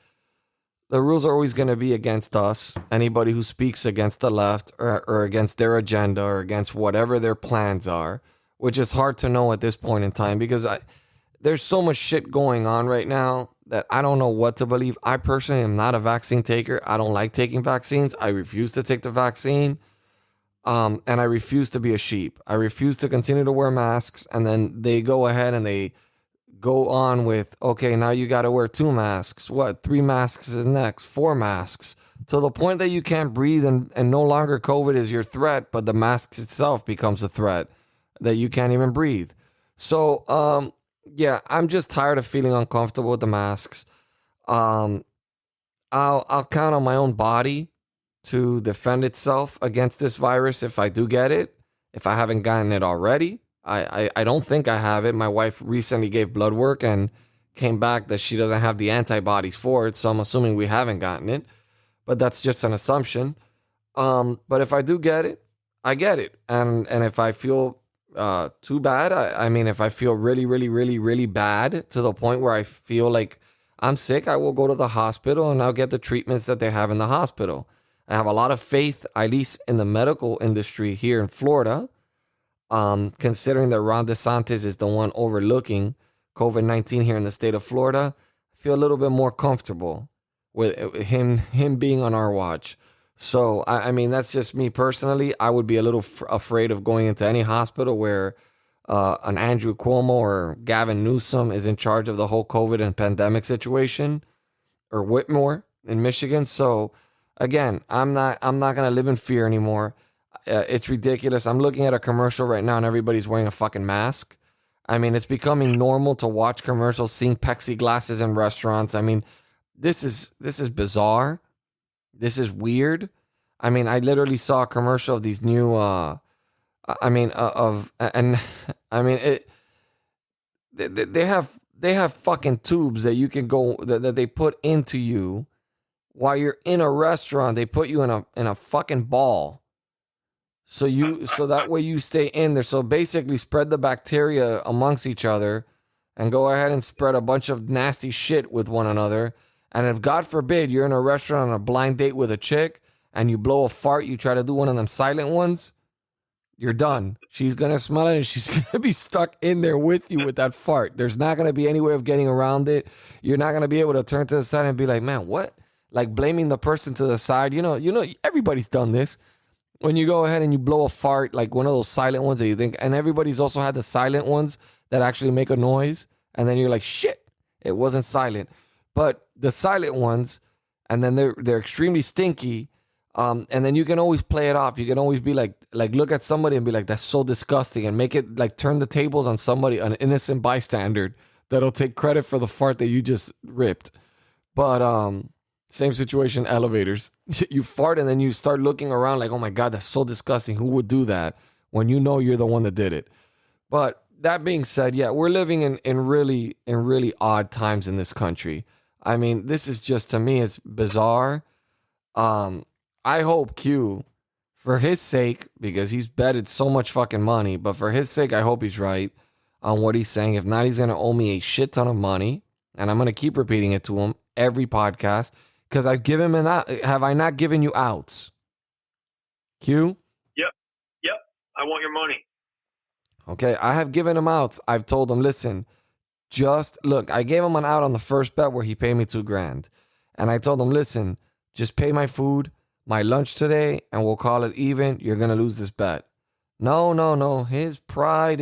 against us. Anybody who speaks against the left or against their agenda or against whatever their plans are, which is hard to know at this point in time because there's so much shit going on right now that I don't know what to believe. I personally am not a vaccine taker. I don't like taking vaccines. I refuse to take the vaccine. And I refuse to be a sheep. I refuse to continue to wear masks. And then they go ahead and they go on with, okay, now you got to wear 2 masks. What? 3 masks is next, 4 masks. To the point that you can't breathe and no longer COVID is your threat, but the mask itself becomes a threat that you can't even breathe. So, yeah, I'm just tired of feeling uncomfortable with the masks. I'll count on my own body to defend itself against this virus if I do get it, if I haven't gotten it already. I don't think I have it. My wife recently gave blood work and came back that she doesn't have the antibodies for it, so I'm assuming we haven't gotten it. But that's just an assumption. But if I do get it, I get it. And if I feel too bad, I mean, if I feel really, really, really, really bad to the point where I feel like I'm sick, I will go to the hospital and I'll get the treatments that they have in the hospital. I have a lot of faith, at least in the medical industry here in Florida, considering that Ron DeSantis is the one overlooking COVID-19 here in the state of Florida. I feel a little bit more comfortable with him being on our watch. So, I mean, that's just me personally. I would be a little afraid of going into any hospital where an Andrew Cuomo or Gavin Newsom is in charge of the whole COVID and pandemic situation, or Whitmore in Michigan. So, again, I'm not gonna live in fear anymore. It's ridiculous. I'm looking at a commercial right now and everybody's wearing a fucking mask. I mean, it's becoming normal to watch commercials, seeing plexiglasses in restaurants. I mean, this is bizarre. This is weird. I mean, I literally saw a commercial of these new. They have fucking tubes that you can go that they put into you while you're in a restaurant, they put you in a fucking ball. So that way you stay in there. So basically spread the bacteria amongst each other and go ahead and spread a bunch of nasty shit with one another. And if God forbid you're in a restaurant on a blind date with a chick and you blow a fart, you try to do one of them silent ones, you're done. She's going to smell it and she's going to be stuck in there with you with that fart. There's not going to be any way of getting around it. You're not going to be able to turn to the side and be like, man, what? Like blaming the person to the side. You know, everybody's done this. When you go ahead and you blow a fart, like one of those silent ones that you think, and everybody's also had the silent ones that actually make a noise. And then you're like, shit, it wasn't silent. But the silent ones, and then they're extremely stinky. And then you can always play it off. You can always be like look at somebody and be like, that's so disgusting, and make it like turn the tables on somebody, an innocent bystander that'll take credit for the fart that you just ripped. But same situation, elevators. You fart and then you start looking around like, oh my God, that's so disgusting. Who would do that when you know you're the one that did it? But that being said, yeah, we're living in really odd times in this country. I mean, this is just, to me, it's bizarre. I hope Q, for his sake, because he's betted so much fucking money, but for his sake, I hope he's right on what he's saying. If not, he's going to owe me a shit ton of money. And I'm going to keep repeating it to him every podcast because I've given him have I not given you outs? Q? Yep. I want your money. Okay, I have given him outs. I've told him, listen, just look, I gave him an out on the first bet where he paid me $2,000. And I told him, listen, just pay my food, my lunch today, and we'll call it even. You're going to lose this bet. No. His pride,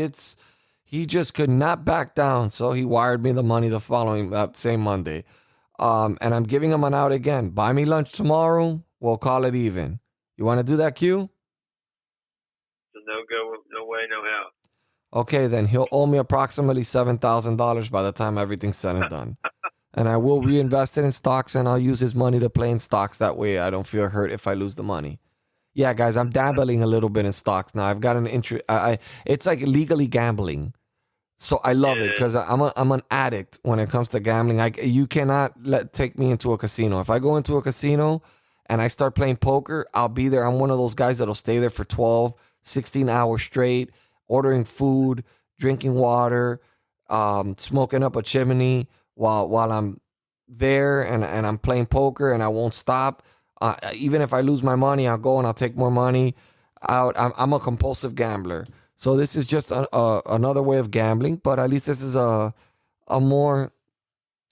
he just could not back down. So he wired me the money the following, same Monday. And I'm giving him an out again. Buy me lunch tomorrow. We'll call it even. You want to do that, Q? So no go, no way, no how. Okay, then he'll owe me approximately $7,000 by the time everything's said and done. And I will reinvest it in stocks, and I'll use his money to play in stocks. That way I don't feel hurt if I lose the money. Yeah, guys, I'm dabbling a little bit in stocks now. I've got an interest. It's like legally gambling. So I love it because I'm an addict when it comes to gambling. You cannot take me into a casino. If I go into a casino and I start playing poker, I'll be there. I'm one of those guys that'll stay there for 12, 16 hours straight, ordering food, drinking water, smoking up a chimney while I'm there and I'm playing poker, and I won't stop. Even if I lose my money, I'll go and I'll take more money out. I'm a compulsive gambler. So this is just another way of gambling, but at least this is a more,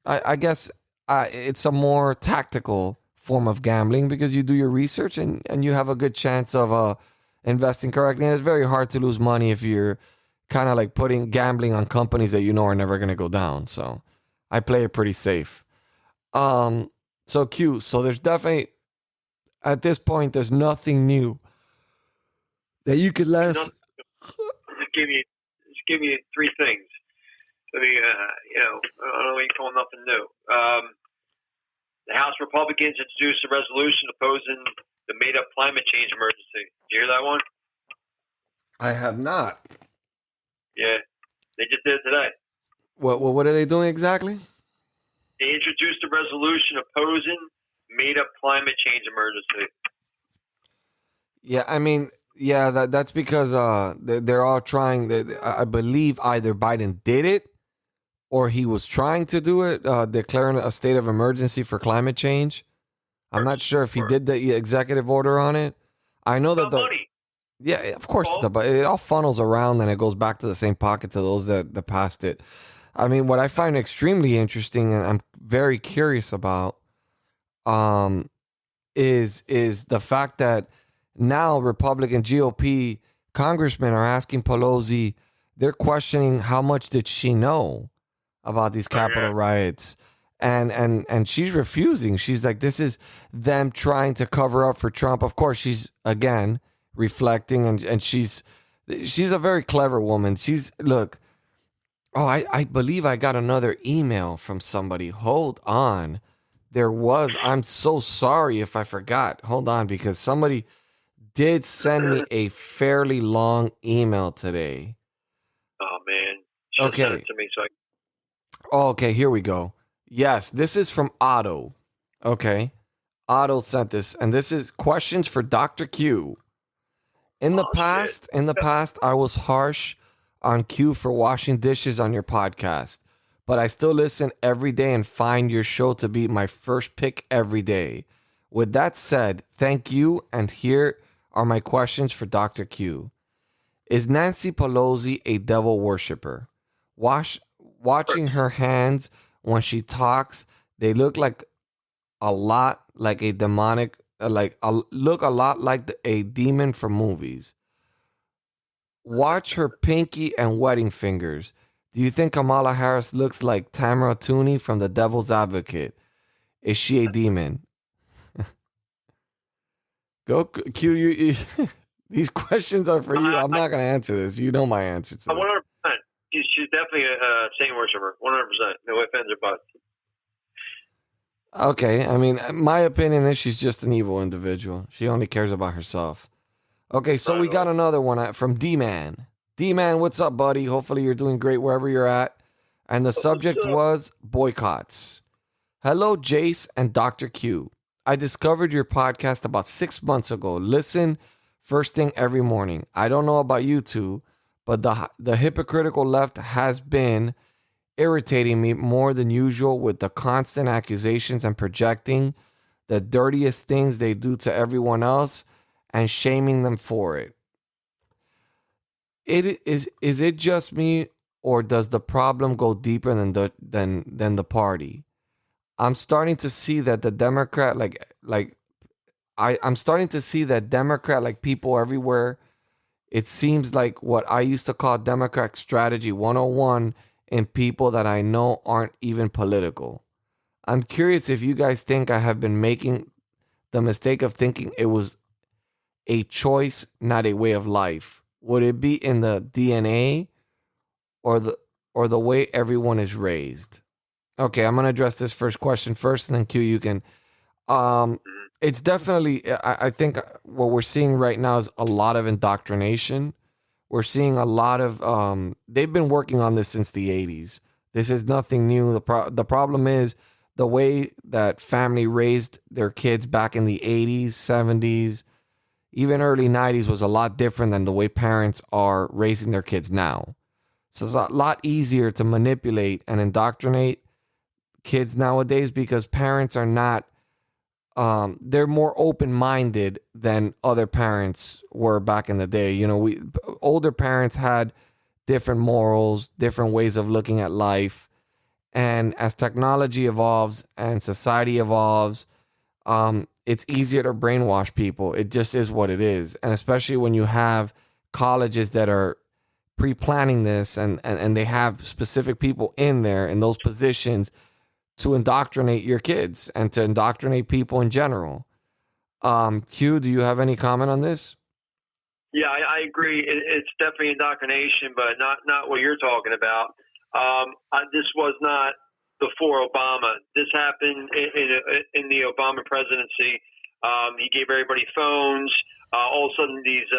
I guess, it's a more tactical form of gambling because you do your research and you have a good chance of investing correctly. And it's very hard to lose money if you're kind of like putting gambling on companies that you know are never going to go down. So I play it pretty safe. So Q, so there's definitely, at this point, there's nothing new that you could let us. Just give me three things. I mean, I don't know what you call nothing new. The House Republicans introduced a resolution opposing the made-up climate change emergency. Did you hear that one? I have not. Yeah, they just did it today. What are they doing exactly? They introduced a resolution opposing made-up climate change emergency. Yeah, I mean, yeah, that's because they're all trying. I believe either Biden did it or he was trying to do it, declaring a state of emergency for climate change. I'm not sure if he did the executive order on it. I know that money. Yeah, of course, but it all funnels around and it goes back to the same pocket to those that passed it. I mean, what I find extremely interesting and I'm very curious about is the fact that now Republican GOP congressmen are asking Pelosi, they're questioning how much did she know about these Capitol riots. And she's refusing. She's like, this is them trying to cover up for Trump. Of course, she's, again, reflecting, and she's a very clever woman. I believe I got another email from somebody. Hold on. I'm so sorry if I forgot. Hold on, because somebody did send me a fairly long email today. Oh, man. Okay. Send it to me Okay, here we go. Yes, this is from Otto. Okay. Otto sent this, and this is questions for Dr. Q. In the past, I was harsh on Q for washing dishes on your podcast, but I still listen every day and find your show to be my first pick every day. With that said, thank you, and here are my questions for Dr. Q. Is Nancy Pelosi a devil worshiper? Watching her hands when she talks, they look like a lot like a demonic, look a lot like a demon from movies. Watch her pinky and wedding fingers. Do you think Kamala Harris looks like Tamara Tooney from The Devil's Advocate? Is she a demon? Go Q. These questions are for you. I'm not going to answer this. You know my answer to this. 100%. She's definitely a saint worshiper. 100%. No ifs, ands, or buts. Okay, I mean, my opinion is she's just an evil individual. She only cares about herself. Okay, so we got another one from D-Man. D-Man, what's up, buddy? Hopefully you're doing great wherever you're at. And the subject was boycotts. Hello, Jase and Dr. Q. I discovered your podcast about 6 months ago. Listen first thing every morning. I don't know about you two, but the hypocritical left has been irritating me more than usual with the constant accusations and projecting the dirtiest things they do to everyone else and shaming them for it. Is it just me, or does the problem go deeper than the party? I'm starting to see that the Democrat I'm starting to see that Democrat like people everywhere. It seems like what I used to call Democrat strategy 101 in people that I know aren't even political. I'm curious if you guys think I have been making the mistake of thinking it was a choice, not a way of life. Would it be in the DNA or the way everyone is raised? Okay, I'm gonna address this first question first, and then Q, you can. It's definitely. I think what we're seeing right now is a lot of indoctrination. We're seeing a lot of. They've been working on this since the 80s. This is nothing new. The problem is the way that family raised their kids back in the 80s, 70s, even early 90s was a lot different than the way parents are raising their kids now. So it's a lot easier to manipulate and indoctrinate kids nowadays because parents are not, they're more open-minded than other parents were back in the day. You know, older parents had different morals, different ways of looking at life. And as technology evolves and society evolves, it's easier to brainwash people. It just is what it is. And especially when you have colleges that are pre-planning this and they have specific people in there in those positions to indoctrinate your kids and to indoctrinate people in general. Q, do you have any comment on this? Yeah, I agree. It's definitely indoctrination, but not what you're talking about. This was not before Obama. This happened in the Obama presidency. He gave everybody phones. All of a sudden, these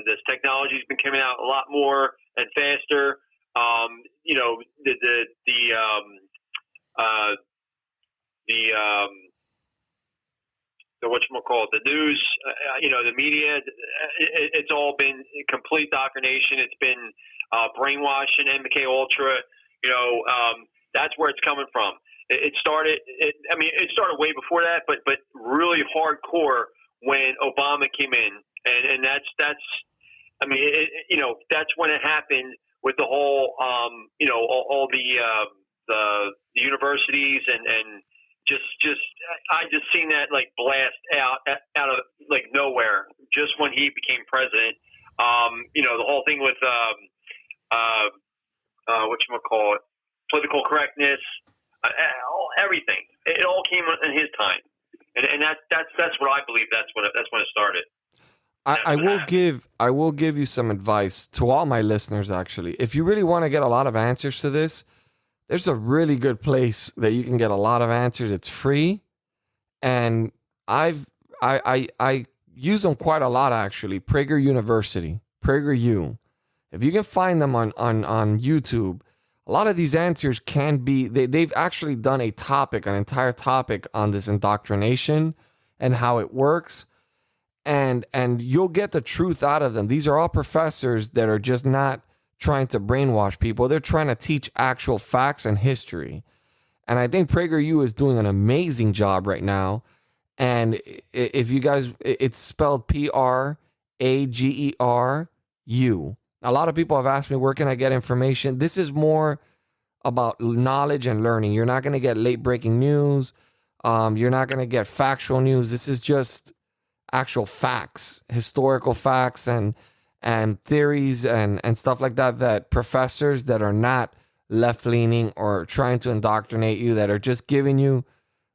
this technology's been coming out a lot more and faster. The whatchamacallit, the news, the media, it's all been complete indoctrination. It's been brainwashing, MK Ultra. That's where it's coming from. It started way before that, but really hardcore when Obama came in, and that's when it happened with the whole all the universities and just I just seen that like blast out of like nowhere just when he became president. The whole thing with whatchamacallit, political correctness, everything. It all came in his time, and that's what I believe. That's when it started. I will give you some advice to all my listeners. Actually, if you really want to get a lot of answers to this, there's a really good place that you can get a lot of answers. It's free, and I use them quite a lot actually. Prager University, PragerU. If you can find them on YouTube, a lot of these answers can be, they've actually done an entire topic on this indoctrination and how it works. And you'll get the truth out of them. These are all professors that are just not trying to brainwash people. They're trying to teach actual facts and history. And I think PragerU is doing an amazing job right now. And if you guys, it's spelled PRAGERU. A lot of people have asked me, where can I get information? This is more about knowledge and learning. You're not going to get late breaking news. You're not going to get factual news. This is just actual facts, historical facts and theories and stuff like that professors that are not left-leaning or trying to indoctrinate you, that are just giving you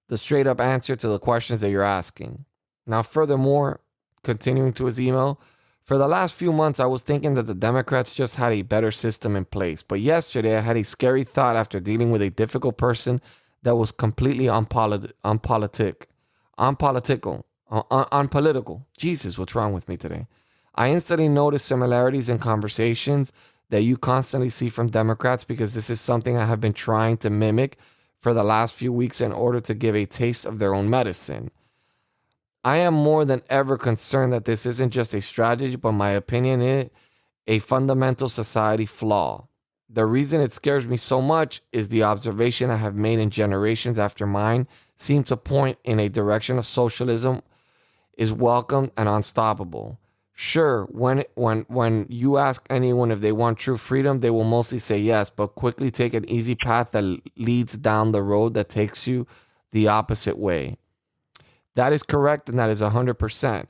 the straight up answer to the questions that you're asking. Now, furthermore, continuing to his email, for the last few months, I was thinking that the Democrats just had a better system in place. But yesterday, I had a scary thought after dealing with a difficult person that was completely unpolitical. Jesus, what's wrong with me today? I instantly noticed similarities in conversations that you constantly see from Democrats, because this is something I have been trying to mimic for the last few weeks in order to give a taste of their own medicine. I am more than ever concerned that this isn't just a strategy, but my opinion is a fundamental society flaw. The reason it scares me so much is the observation I have made in generations after mine seem to point in a direction of socialism is welcome and unstoppable. Sure, when you ask anyone if they want true freedom, they will mostly say yes, but quickly take an easy path that leads down the road that takes you the opposite way. That is correct, and that is 100%.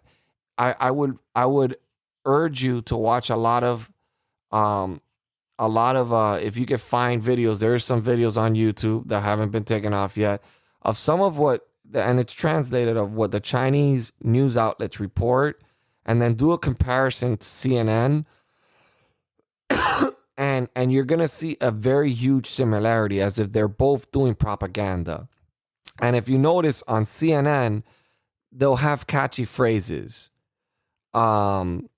I would urge you to watch a lot of if you can find videos. There are some videos on YouTube that haven't been taken off yet of some of what, and it's translated, of what the Chinese news outlets report, and then do a comparison to CNN, and you're gonna see a very huge similarity, as if they're both doing propaganda. And if you notice on CNN, they'll have catchy phrases. And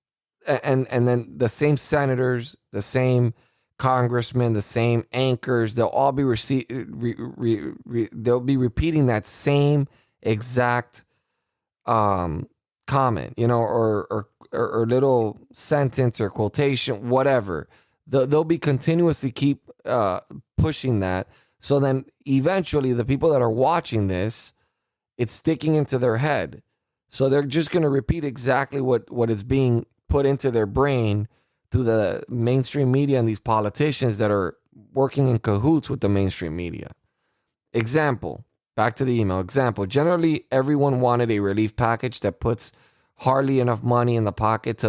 then the same senators, the same congressmen, the same anchors, they'll all be they'll be repeating that same exact comment, or little sentence or quotation, whatever. They'll be continuously keep pushing that. So then eventually the people that are watching this, it's sticking into their head. So they're just going to repeat exactly what is being put into their brain through the mainstream media and these politicians that are working in cahoots with the mainstream media. Example, back to the email. Example, generally everyone wanted a relief package that puts hardly enough money in the pocket to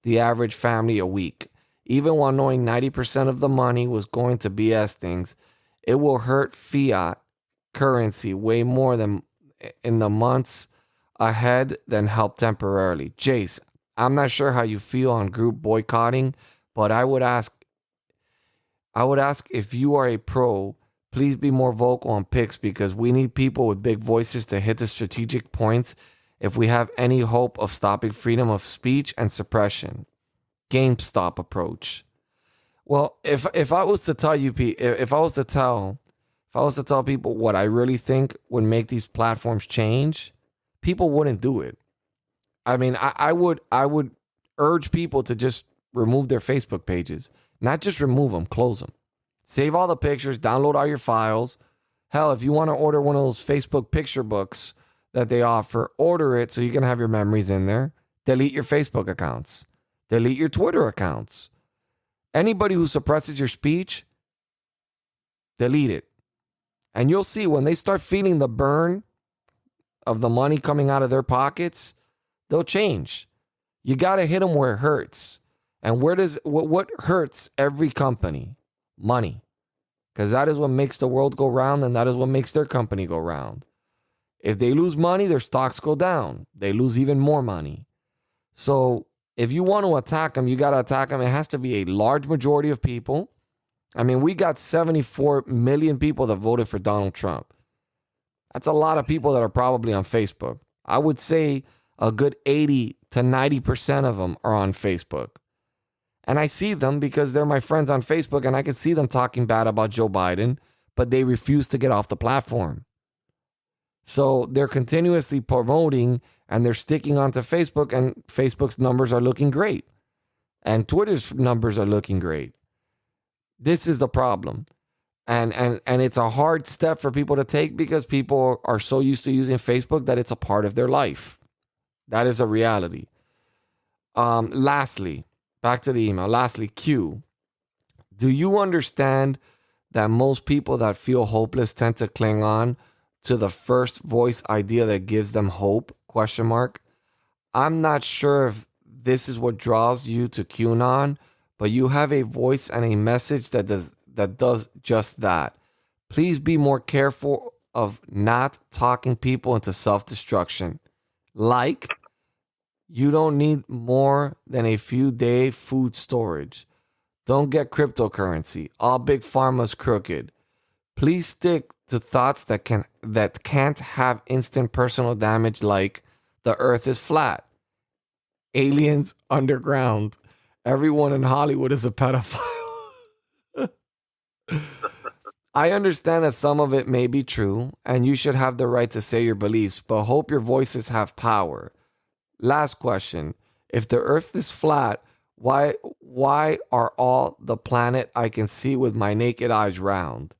the average family a week. Even while knowing 90% of the money was going to BS things, it will hurt fiat currency way more than in the months ahead than help temporarily. Jase, I'm not sure how you feel on group boycotting, but I would ask if you are a pro, please be more vocal on picks, because we need people with big voices to hit the strategic points if we have any hope of stopping freedom of speech and suppression. GameStop approach. Well, if I was to tell you, Pete, if I was to tell people what I really think would make these platforms change, people wouldn't do it. I mean, I would urge people to just remove their Facebook pages. Not just remove them, close them. Save all the pictures, download all your files. Hell, if you want to order one of those Facebook picture books that they offer, order it so you can have your memories in there. Delete your Facebook accounts. Delete your Twitter accounts. Anybody who suppresses your speech, delete it. And you'll see when they start feeling the burn of the money coming out of their pockets, they'll change. You got to hit them where it hurts. And what hurts every company? Money. Because that is what makes the world go round, and that is what makes their company go round. If they lose money, their stocks go down. They lose even more money. So if you want to attack them, you got to attack them. It has to be a large majority of people. I mean, we got 74 million people that voted for Donald Trump. That's a lot of people that are probably on Facebook. I would say a good 80 to 90% of them are on Facebook. And I see them because they're my friends on Facebook, and I can see them talking bad about Joe Biden, but they refuse to get off the platform. So they're continuously promoting, and they're sticking onto Facebook, and Facebook's numbers are looking great. And Twitter's numbers are looking great. This is the problem. And it's a hard step for people to take because people are so used to using Facebook that it's a part of their life. That is a reality. Lastly, back to the email. Lastly, Q. Do you understand that most people that feel hopeless tend to cling on to the first voice idea that gives them hope? ? I'm not sure if this is what draws you to QAnon, but you have a voice and a message that does just that. Please be more careful of not talking people into self-destruction. Like, you don't need more than a few day food storage. Don't get cryptocurrency. All big pharma's crooked. Please stick to thoughts that can't have instant personal damage, like the earth is flat, aliens underground, everyone in Hollywood is a pedophile. I understand that some of it may be true, and you should have the right to say your beliefs, but hope your voices have power. Last question. If the earth is flat, why are all the planet I can see with my naked eyes round?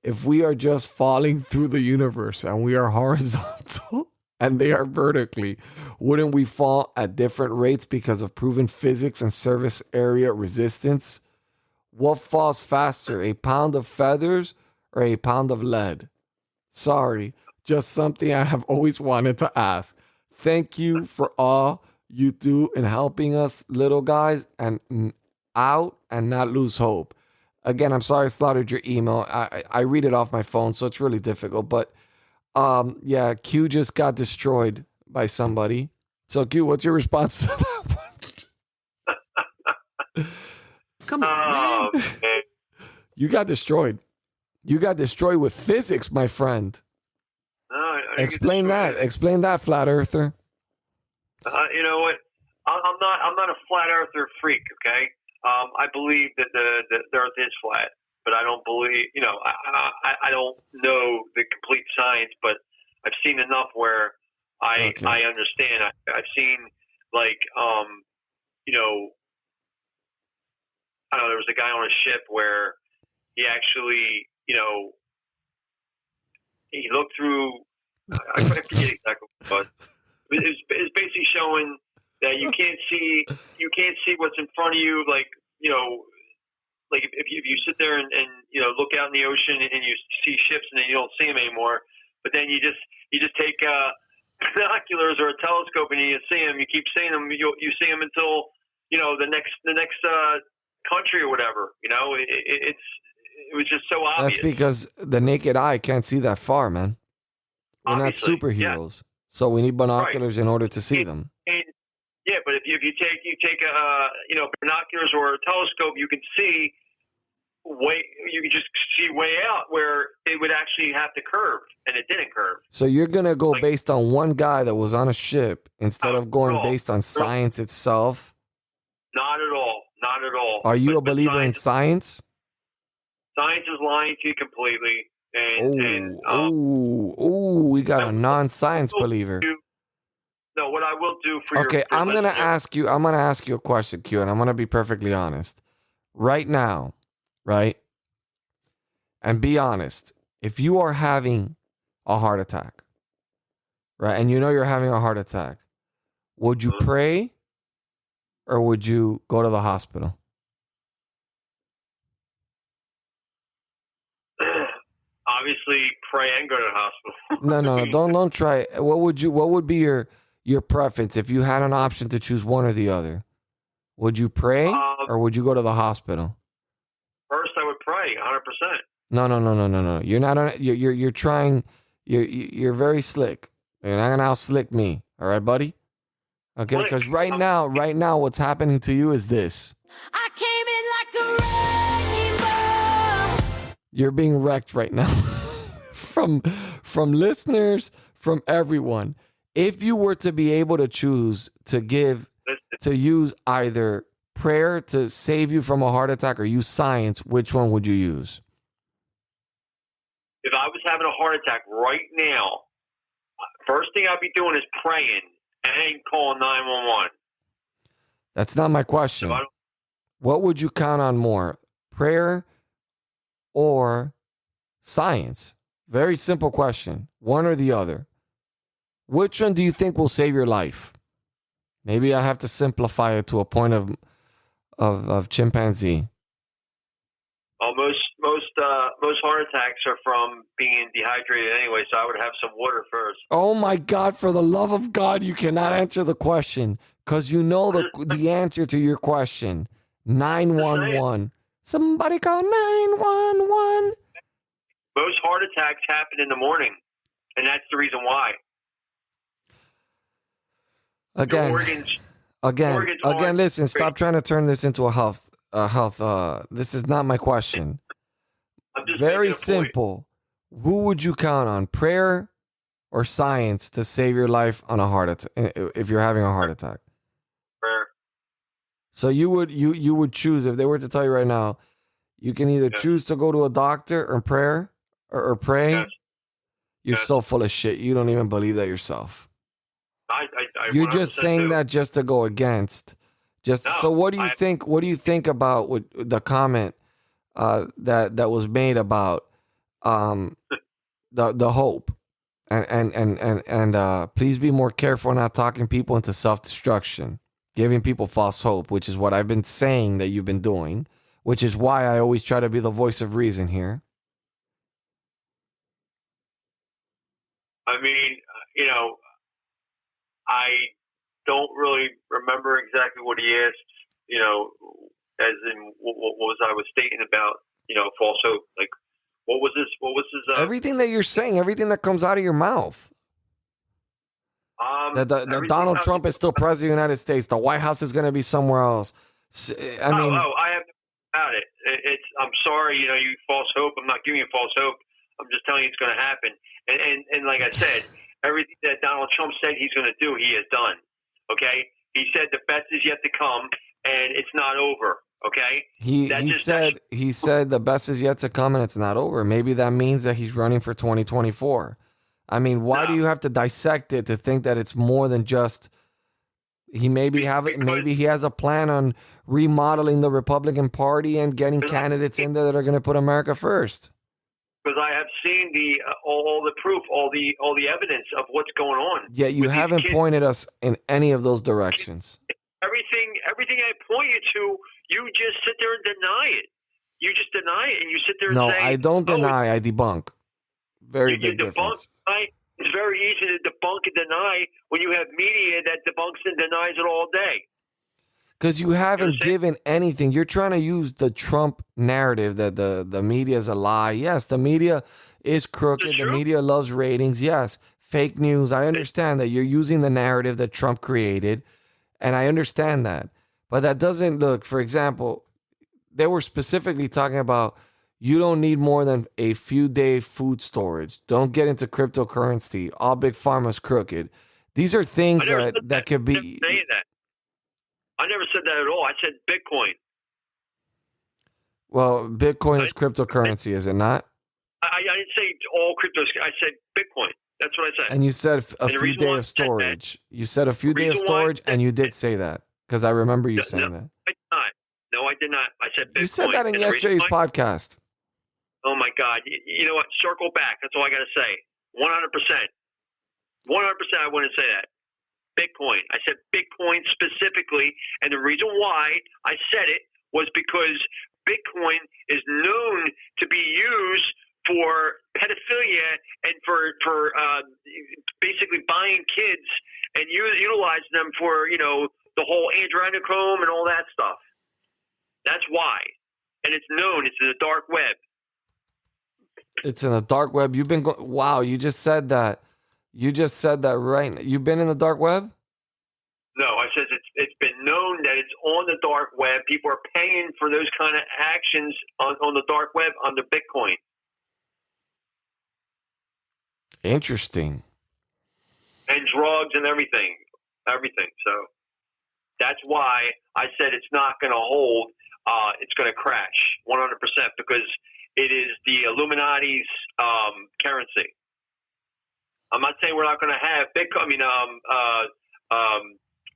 If we are just falling through the universe and we are horizontal and they are vertically, wouldn't we fall at different rates because of proven physics and surface area resistance? What falls faster, a pound of feathers or a pound of lead? Sorry, just something I have always wanted to ask. Thank you for all you do in helping us little guys and out and not lose hope. Again, I'm sorry I slaughtered your email. I read it off my phone, so it's really difficult. But yeah, Q just got destroyed by somebody. So Q, what's your response to that one? Come on, man. You got destroyed. You got destroyed with physics, my friend. Explain that. Explain that, flat earther. You know what? I'm not a flat earther freak. Okay. I believe that the earth is flat, but I don't believe, I don't know the complete science, but I've seen enough where I understand. I've seen I don't know, there was a guy on a ship where he actually, he looked through, I forget exactly what it was. It was basically showing that you can't see what's in front of you, like if you sit there and look out in the ocean and you see ships and then you don't see them anymore, but then you just take binoculars or a telescope and you see them, you keep seeing them, you see them until the next country or whatever. It was just so obvious. That's because the naked eye can't see that far, man. We're obviously not superheroes, so we need binoculars in order to see them. Yeah, but if you take binoculars or a telescope, you can see you can just see way out where it would actually have to curve, and it didn't curve. So you're gonna go based on one guy that was on a ship instead of going based on science itself? Not at all. Not at all. Are you a believer in science? Science is lying to you completely. We got a non-science believer. No, what I will do for Okay, I'm gonna ask you a question, Q, and I'm gonna be perfectly honest. Right now, right? And be honest. If you are having a heart attack, right, and you're having a heart attack, would you pray or would you go to the hospital? Obviously, pray and go to the hospital. No, don't try. What would be your preference if you had an option to choose one or the other? Would you pray or would you go to the hospital? First, I would pray, 100%. No. You're not. You're trying. You're very slick. You're not gonna out-slick me. All right, buddy. Okay, because right now, what's happening to you is this. I came in like a wrecking ball. You're being wrecked right now from listeners, from everyone. If you were to be able to choose to use either prayer to save you from a heart attack or use science, which one would you use? If I was having a heart attack right now, first thing I'd be doing is praying and calling 911. That's not my question. What would you count on more, prayer or science? Very simple question. One or the other. Which one do you think will save your life? Maybe I have to simplify it to a point of chimpanzee. Well, most heart attacks are from being dehydrated anyway, so I would have some water first. Oh my God, for the love of God, you cannot answer the question because you know the answer to your question. 911. Somebody call 911. Most heart attacks happen in the morning, and that's the reason why. Again, listen, stop trying to turn this into a health. This is not my question. Very simple. Who would you count on, prayer or science, to save your life on a heart attack if you're having a heart attack? Prayer. So you would choose, if they were to tell you right now, you can either choose to go to a doctor or prayer or pray. Yes. You're so full of shit. You don't even believe that yourself. You're just saying that just to go against. So what do you think? What do you think about the comment that was made about the hope and please be more careful not talking people into self-destruction, giving people false hope, which is what I've been saying that you've been doing, which is why I always try to be the voice of reason here. I mean, I don't really remember exactly what he asked, as in what was I was stating about, false hope. Like, what was this? Everything that you're saying, everything that comes out of your mouth. That Donald Trump is still president of the United States. The White House is going to be somewhere else. I mean, I have about it. I'm sorry, you false hope. I'm not giving you false hope. I'm just telling you it's going to happen. And like I said, everything that Donald Trump said he's going to do, he has done. Okay? He said the best is yet to come, and it's not over. Okay? He said the best is yet to come, and it's not over. Maybe that means that he's running for 2024. I mean, why do you have to dissect it to think that it's more than just maybe he has a plan on remodeling the Republican Party and getting candidates in there that are going to put America first? Because I have seen all the proof, all the evidence of what's going on. Yet you haven't pointed us in any of those directions. Everything I point you to, you just sit there and deny it. You just deny it, and you sit there and say, "No, I don't deny. I debunk." Very big difference. It's very easy to debunk and deny when you have media that debunks and denies it all day. Because you haven't given anything. You're trying to use the Trump narrative that the media is a lie. Yes, the media is crooked. The media loves ratings. Yes, fake news. I understand that you're using the narrative that Trump created, and I understand that. But that doesn't look, for example, they were specifically talking about you don't need more than a few day food storage. Don't get into cryptocurrency. All big pharma's crooked. These are things that could be. I never said that at all. I said Bitcoin. Well, Bitcoin is cryptocurrency, is it not? I didn't say all cryptos. I said Bitcoin. That's what I said. And you said a few days of storage. You said a few days of storage, and you did say that because I remember you saying that. I did not. No, I did not. I said Bitcoin. You said that in yesterday's podcast. Oh my God! You know what? Circle back. That's all I got to say. 100%. 100%. I wouldn't say that. Bitcoin. I said Bitcoin specifically, and the reason why I said it was because Bitcoin is known to be used for pedophilia and for basically buying kids and utilizing them for the whole adrenochrome and all that stuff. That's why, and it's known. It's in the dark web. It's in the dark web. You've been wow. You just said that. You just said that right. You've been in the dark web? No, I said it's been known that it's on the dark web. People are paying for those kind of actions on the dark web under Bitcoin. Interesting. And drugs and everything. So that's why I said it's not going to hold. It's going to crash 100% because it is the Illuminati's currency. I'm not saying we're not going to have Bitcoin.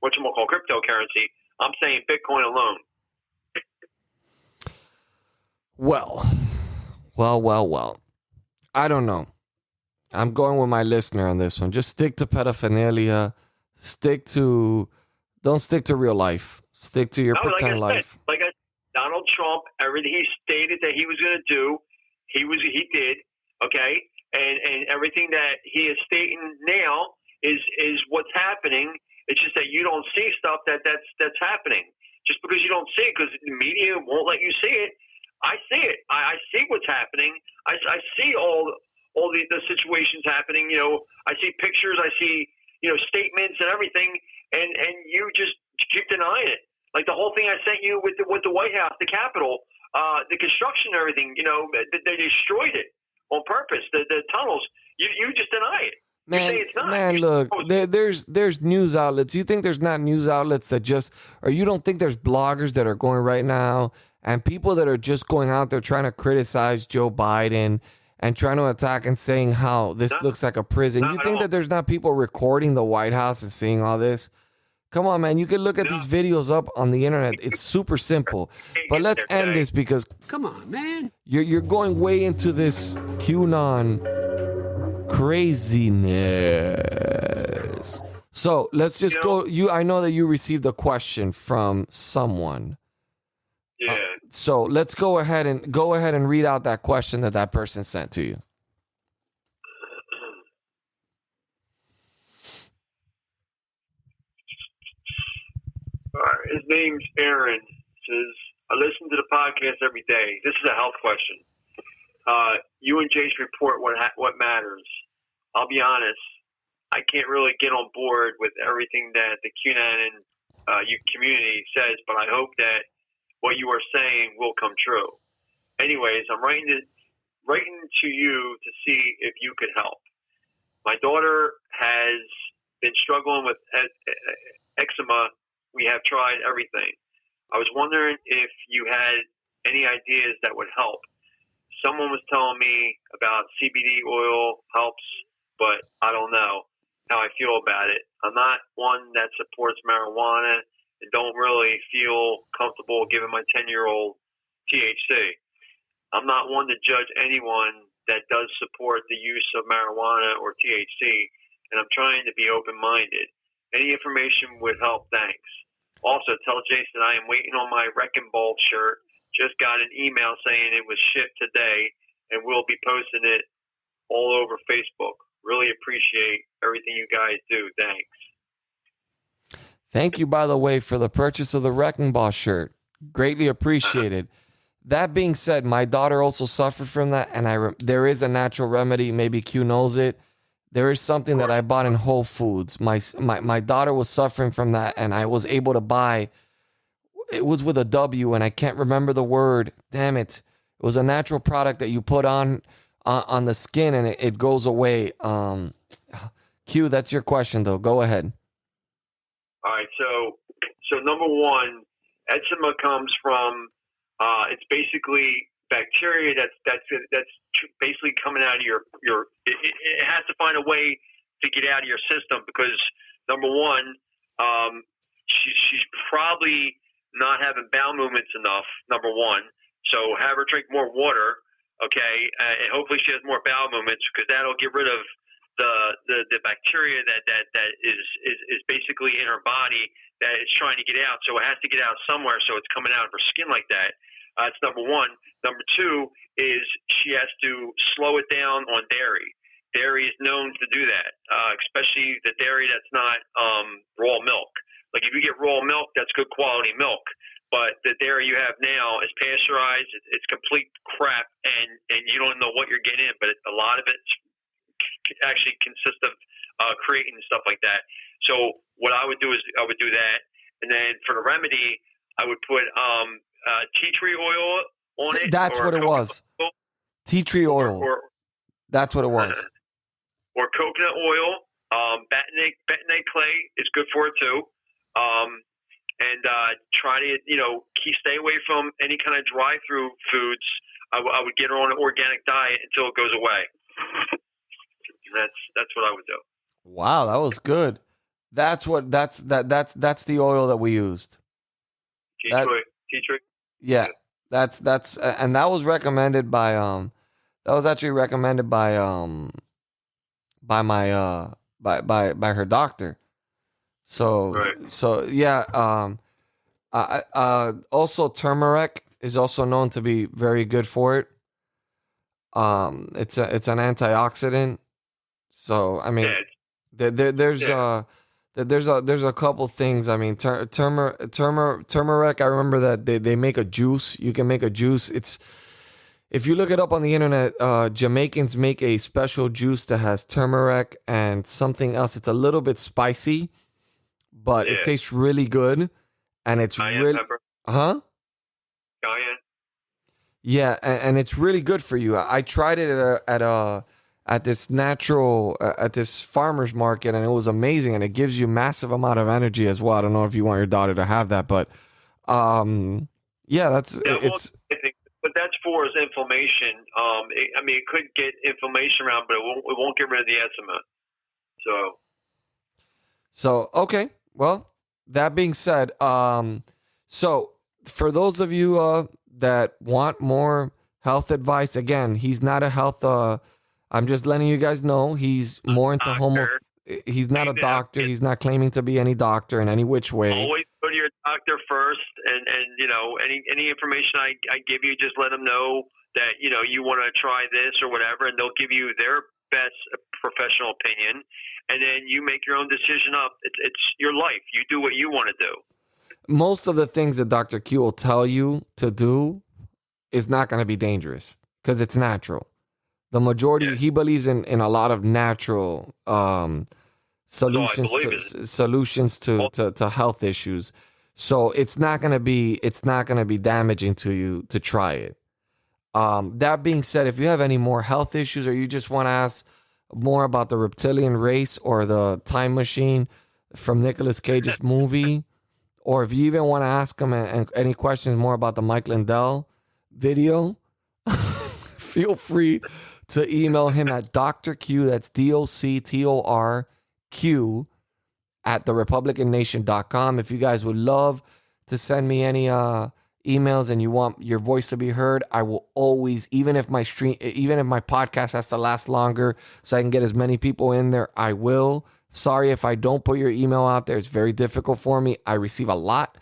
Whatchamacallit, cryptocurrency. I'm saying Bitcoin alone. Well. I don't know. I'm going with my listener on this one. Just stick to pedophilia. Don't stick to real life. Stick to your pretend life. Donald Trump, everything he stated that he was going to do, he did. Okay, and everything that he is stating now is what's happening. It's just that you don't see stuff that's happening. Just because you don't see it, because the media won't let you see it. I see it. I see what's happening. I see all the situations happening. I see pictures. I see statements and everything, and you just keep denying it. Like the whole thing I sent you with the White House, the Capitol, the construction, and everything. They destroyed it on purpose. The tunnels. You just deny it. Man, look, there's news outlets. You think there's not news outlets that or you don't think there's bloggers that are going right now and people that are just going out there trying to criticize Joe Biden and trying to attack and saying how this looks like a prison. You think that there's not people recording the White House and seeing all this? Come on, man. You can look at these videos up on the internet. It's super simple. But let's end this because come on, man. You're going way into this QAnon craziness. So let's just go. I know that you received a question from someone. Yeah. So let's go ahead and read out that question that person sent to you. All right. His name's Aaron. Says, I listen to the podcast every day. This is a health question. You and Jase report what matters. I'll be honest, I can't really get on board with everything that the QAnon community says, but I hope that what you are saying will come true. Anyways, I'm writing to you to see if you could help. My daughter has been struggling with eczema. We have tried everything. I was wondering if you had any ideas that would help. Someone was telling me about CBD oil helps, but I don't know how I feel about it. I'm not one that supports marijuana and don't really feel comfortable giving my 10-year-old THC. I'm not one to judge anyone that does support the use of marijuana or THC, and I'm trying to be open-minded. Any information would help, thanks. Also, tell Jason I am waiting on my Wrecking Ball shirt. Just got an email saying it was shipped today, and we'll be posting it all over Facebook. Really appreciate everything you guys do. Thanks. Thank you, by the way, for the purchase of the Wrecking Ball shirt. Greatly appreciated. That being said, my daughter also suffered from that, and there is a natural remedy. Maybe Q knows it. There is something that I bought in Whole Foods. My daughter was suffering from that, and I was able to buy. It was with a W, and I can't remember the word. Damn it! It was a natural product that you put on the skin, and it goes away. Q, that's your question, though. Go ahead. All right. So number one, eczema comes from. It's basically bacteria that's basically coming out of your. It has to find a way to get out of your system because number one, she's probably not having bowel movements enough. Number one, so have her drink more water, okay, and hopefully she has more bowel movements because that'll get rid of the bacteria that is basically in her body that it's trying to get out. So it has to get out somewhere. So it's coming out of her skin like that. That's number one. Number two is she has to slow it down on dairy. Dairy is known to do that, especially the dairy that's not raw milk. Like if you get raw milk, that's good quality milk. But the dairy you have now is pasteurized. It's complete crap, and you don't know what you're getting in. But a lot of it actually consists of creatine and stuff like that. So what I would do is I would do that, and then for the remedy, I would put tea tree oil on it. That's what it was. Tea tree oil. That's what it was. Or coconut oil. Bentonite clay is good for it too. and try to stay away from any kind of drive-through foods. I would get her on an organic diet until it goes away. That's what I would do. Wow, that was good. That's the oil that we used. Tea tree. Yeah, that's and that was recommended by that was actually recommended by her doctor. So right. So yeah, also turmeric is also known to be very good for it. It's an antioxidant. So I mean, there's a couple things. I mean, turmeric. I remember that they make a juice. You can make a juice. If you look it up on the internet, Jamaicans make a special juice that has turmeric and something else. It's a little bit spicy, but it tastes really good, and it's really Cayenne. Yeah, and it's really good for you. I tried it at this farmer's market, and it was amazing, and it gives you massive amount of energy as well. I don't know if you want your daughter to have that, but but that's for his inflammation. It could get inflammation around, but it won't get rid of the eczema. So okay. Well, that being said, so for those of you that want more health advice, again, he's not a health. I'm just letting you guys know he's more into He's not a doctor. He's not claiming to be any doctor in any which way. Always go to your doctor first, and any information I give you, just let them know that you want to try this or whatever, and they'll give you their best professional opinion, and then you make your own decision up. It's your life. You do what you want to do. Most of the things that Dr. Q will tell you to do is not going to be dangerous because it's natural. The majority, he believes in a lot of natural solutions to health issues. So it's not going to be damaging to you to try it. That being said, if you have any more health issues or you just want to ask more about the reptilian race or the time machine from Nicolas Cage's movie, or if you even want to ask him any questions more about the Mike Lindell video, feel free to email him at Dr. Q, that's DOCTORQ at therepublicannation.com. If you guys would love to send me any emails and you want your voice to be heard, I will always, even if my podcast has to last longer so I can get as many people in there, I will. Sorry if I don't put your email out there. It's very difficult for me. I receive a lot.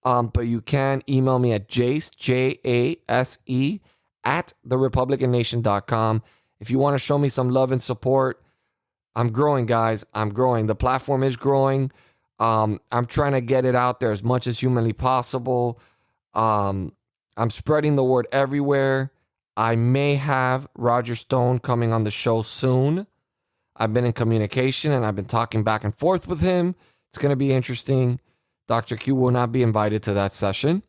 But you can email me at Jase, Jase, at therepublicannation.com. If you want to show me some love and support, I'm growing, guys. I'm growing. The platform is growing. I'm trying to get it out there as much as humanly possible. I'm spreading the word everywhere. I may have Roger Stone coming on the show soon. I've been in communication and I've been talking back and forth with him. It's going to be interesting. Dr. Q will not be invited to that session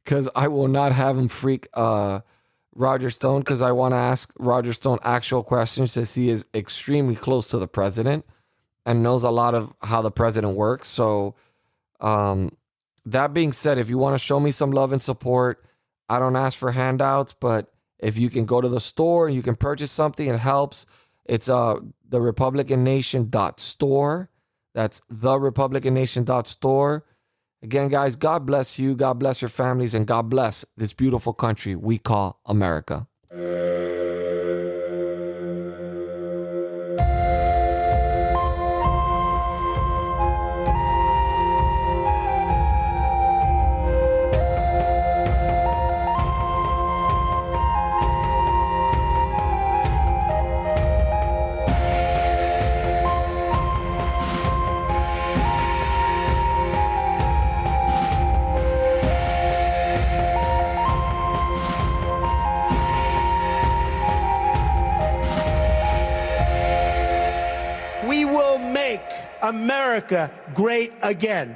because I will not have him freak Roger Stone, because I want to ask Roger Stone actual questions, since he is extremely close to the president and knows a lot of how the president works. So that being said, if you want to show me some love and support, I don't ask for handouts, but if you can go to the store and you can purchase something, it helps. It's therepublicannation.store. That's therepublicannation.store. Again, guys, God bless you. God bless your families, and God bless this beautiful country we call America. We will make America great again.